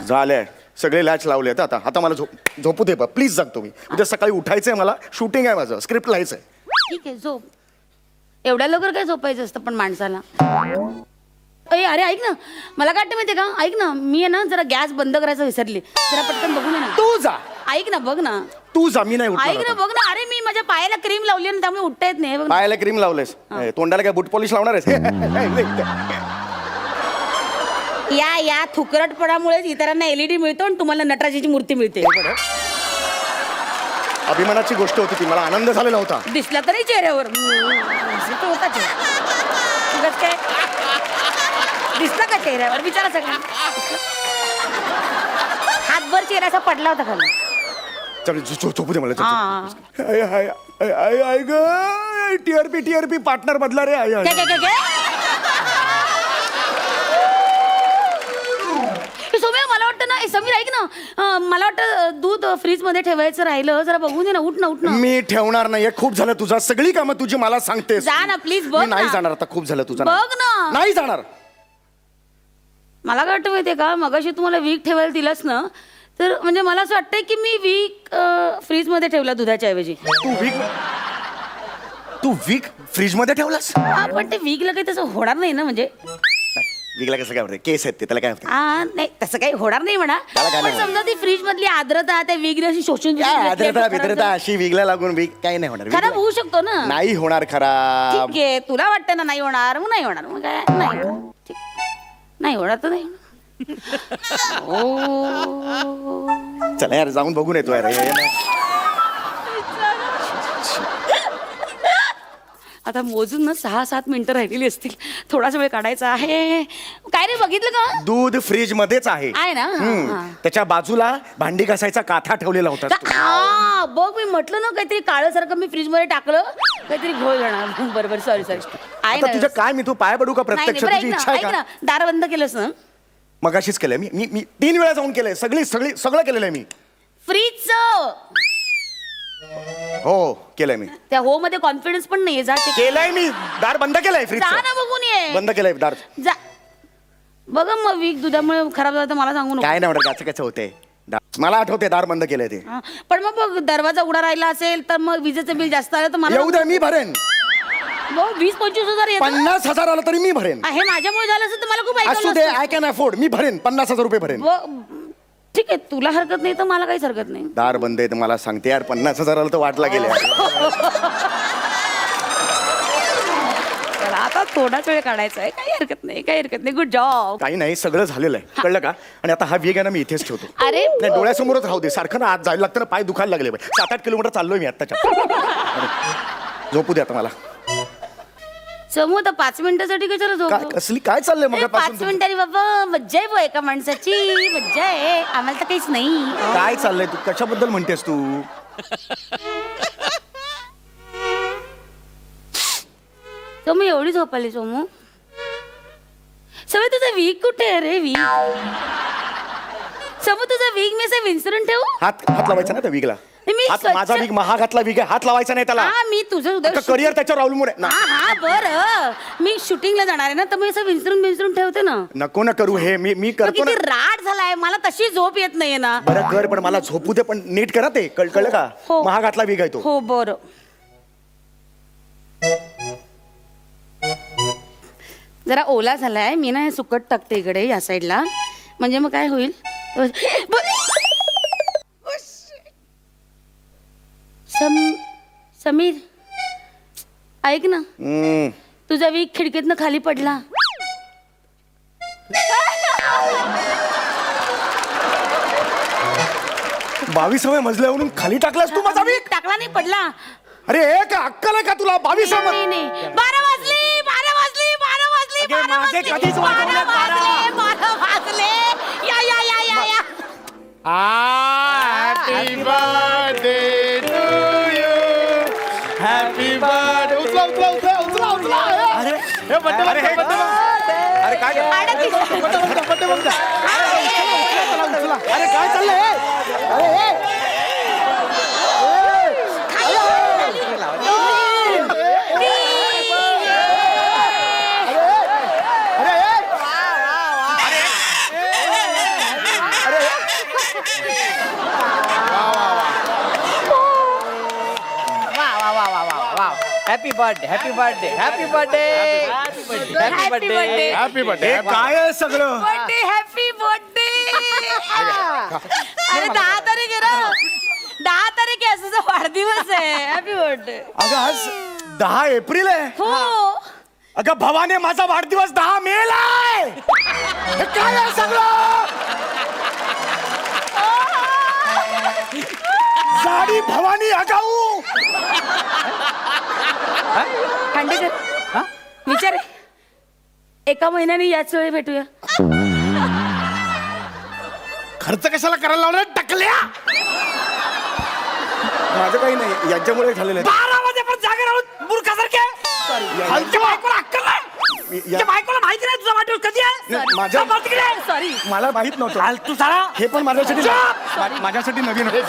झालंय, सगळे लॅच लावले आता. आता मला झोपू दे बा, प्लीज जगतो मी. उद्या सकाळी उठायचंय मला, शूटिंग आहे माझं, स्क्रिप्ट लिहायचंय. ठीक आहे, झोप. एवढ्या लवकर काय झोपायचं असतं पण माणसाला. अरे ऐक ना, मला काय वाटतं माहितीये का, ऐक ना, मी आहे ना जरा गॅस बंद करायचं विसरली, जरा पटकन बघून ये ना. तू जा. ऐक ना, बघ ना. तू जा, मी नाही ऐक ना, उठणार. बघ ना. अरे मी माझ्या पायाला क्रीम लावली आणि त्यामुळे उठता येत नाही. बघ ना. पायाला क्रीम लावलेस, तोंडाला काय बूट पॉलिश लावणार आहेस? या थुकरटपणामुळेच इतरांना LED मिळतो आणि तुम्हाला नटराजाची मूर्ती मिळते. अभिमानाची गोष्ट होती ती, मला आनंद झालेला होता. दिसला तरी चेहऱ्यावर होता काय दिसला का चेहऱ्यावर? विचारा सगळं. हातभर चेहरा असा पडला होता खाली. चल झोपू दे मला. हा. टीआरपी पार्टनर बदला रे. काय? सोम्या, मला वाटतं ना, समीर ऐक ना, मला वाटतं दूध फ्रीज मध्ये ठेवायचं राहिलं, जरा बघून दे ना. उठ ना. मी ठेवणार नाहीये, खूप झालं तुझा. सगळी कामं तुझी मला सांगतेस. जा ना प्लीज, बघ मी ना. नाही जाणार आता, खूप झालं तुझं. बघ ना. नाही जाणार. मला काय वाटतं माहितीये का, मगाशी तुम्हाला वीक ठेवायला दिलास ना, तर म्हणजे मला असं वाटतंय की मी वीक फ्रीज मध्ये ठेवला दुधाच्या ऐवजी. तू वीक फ्रीज मध्ये ठेवलास? पण ते वीकला काही तसं होणार नाही ना, म्हणजे वीकला कसं काय होतं? केस आहेत ते, त्याला काय होतं? नाही तसं काही होणार नाही म्हणा. त्याला काय पण नाही समजा ती फ्रीज मधली आर्द्रता त्या वीकने अशी शोषून घेतली, आर्द्रता खराब बिद्रता झालं. अशी वीकला लागून वीक काही नाही होणार. खराब होऊ शकतो ना. नाही होणार खराब. ठीक आहे, तुला वाटतं ना नाही होणार, मग नाही होणार. मग काय नाही ठीक. नाही होणार तर नाही होणार. चला यार, जाऊन बघून येतो यार. आता मोजून ना 6-7 मिनिटं राहिलेली असतील, थोडासा वेळ काढायचा आहे. काय रे, बघितलं का? दूध फ्रीज मध्येच आहे. आहे ना. त्याच्या बाजूला भांडी घासायचा काथा ठेवलेला होता. हा बघ, मी म्हटलं ना काहीतरी काळं सारखं मी फ्रीज मध्ये टाकलं, काहीतरी घोळ जाणार. बरोबर, सॉरी. आहे आता तुझं काय, मी तू पाय पडू का? नाही, प्रत्यक्ष बरं, तुझी इच्छा आहे ऐक का? ना, दार बंद केलंस ना? मगाशीच केलंय मी 3 वेळा जाऊन केलंय. सगळं केलेलं आहे मी. फ्रीजचं हो केलंय मी. त्या हो मध्ये कॉन्फिडन्स पण नाहीये. जा ते केलंय मी. दार बंद केलंय फ्रीज. जा ना, बघून ये. बंद केलंय दार. जा बघ. मग वीक दुधामुळे खराब झालं तर मला सांगू नको. काय नाही म्हणत, त्याचं कसं होतंय. मला आठवते दार बंद केलंय ते. हा, पण मग बघ, दरवाजा उघडा राहिला असेल तर मग विजेचं बिल जास्त आलं तर मला येऊ द्या, मी भरेन. 20-25 हजार येतं. 50,000 आलं तरी मी भरेन. हे माझ्यामुळे झालं असेल तर मला खूप असू ऐकायला दे, असतं. I can afford. मी भरेन, 50,000 रुपये भरेन. ठीक आहे, तुला हरकत नाही तर मला काहीच हरकत नाही. दार बंद आहे तर मला सांगते यार, 50,000 आलं तर वाटला गेले. आता थोडाच वेळ काढायचा आहे. काही हरकत नाही. Good job. काही नाही, सगळं झालेलं आहे, कळलं का? आणि आता हा वेग आहे ना, मी इथेच ठेवतो. अरे नाही, डोळ्यासमोरच राहू दे. सारखं ना आत जायला लागतं ना, पाय दुखायला लागले. 7-8 किलोमीटर चाललोय मी आत्ताच्या. झोपू दे आता मला. समू, आता 5 मिनिटासाठी कशाला झोप? कसली काय चाललंय मग? 5 मिनिटांनी बाबा मज्जा आहे बुवा, एका माणसाची मज्जा आहे. आम्हाला तर काहीच नाही. काय चाललंय? तू कशाबद्दल म्हणतेस तू? सोमू, एवढी झोप आली सोमू? सगळं तुझा वीक कुठे आहे रे? वीक समू, तुझा वीक मी असं विंचरून ठेवू? हात लावायचा ना त्या विगला. माझा विग महागातला विग आहे, हात लावायचा नाही त्याला. मी तुझं करिअर त्याच्यावर अवलंबून आहे. हा बरं, मी शूटिंगला जाणार आहे ना, तर मी असं विंचरून ठेवते ना. नको ना करू हे. मी करतो ना. किती राट झालाय, मला तशी झोप येत नाहीये ना. बरं कर, पण मला झोपू दे. पण नीट करा ते. कळलं का? महागातला विग आहे तो. हो बरं. जरा ओला झालाय, मी ना हे सुकट टाकते इकडे या साईडला, म्हणजे मग काय होईल. समीर ऐक ना तुझा वीक खिडकीतनं खाली पडला. 22व्या मजल्यावरून खाली टाकलास तू माझा वीक? टाकला नाही पडला. अरे हे का अक्कल आहे का तुला? 22व्या नाही नाही 12 वाजले 12 वाजले 12 वाजले 12 माझे वाजले कधीच 12 वाजवले 12. वाजले 12 वाजले या या या या या happy birthday to you. Happy birthday. उचला उचला उचला उचला उचला. अरे काय अरे काय चाललंय? Happy birthday happy birthday happy birthday happy birthday happy birthday. काय आहे सगळं? Birthday happy birthday. अरे 10 तारीख आहे ना, 10 तारीख आहे, तुझा वाढदिवस आहे. Happy birthday. अगं आज 10 एप्रिल आहे. हो अगं भवाने माझा वाढदिवस 10 मेला आहे. हे काय आहे सगळं? साडी भवानी आगाऊ. खांडेकर विचार एका महिन्याने याच वेळी भेटूया. खर्च कशाला करायला लावणार टकल्या? माझं काही नाही, यांच्यामुळे झालेलं आहे. 12 वाजेपर्यंत जागे राहून मूर्खासारखे. आमच्या बायकोला अक्कल नाही. तुझ्या बायकोला माहिती नाही तुझा वाढदिवस कधी आहे. नाही, माझ्या- सांभाळ तिकडे. सॉरी मला माहित नव्हतं. तू सारा हे पण माझ्यासाठी माझ्यासाठी नवीन होतं.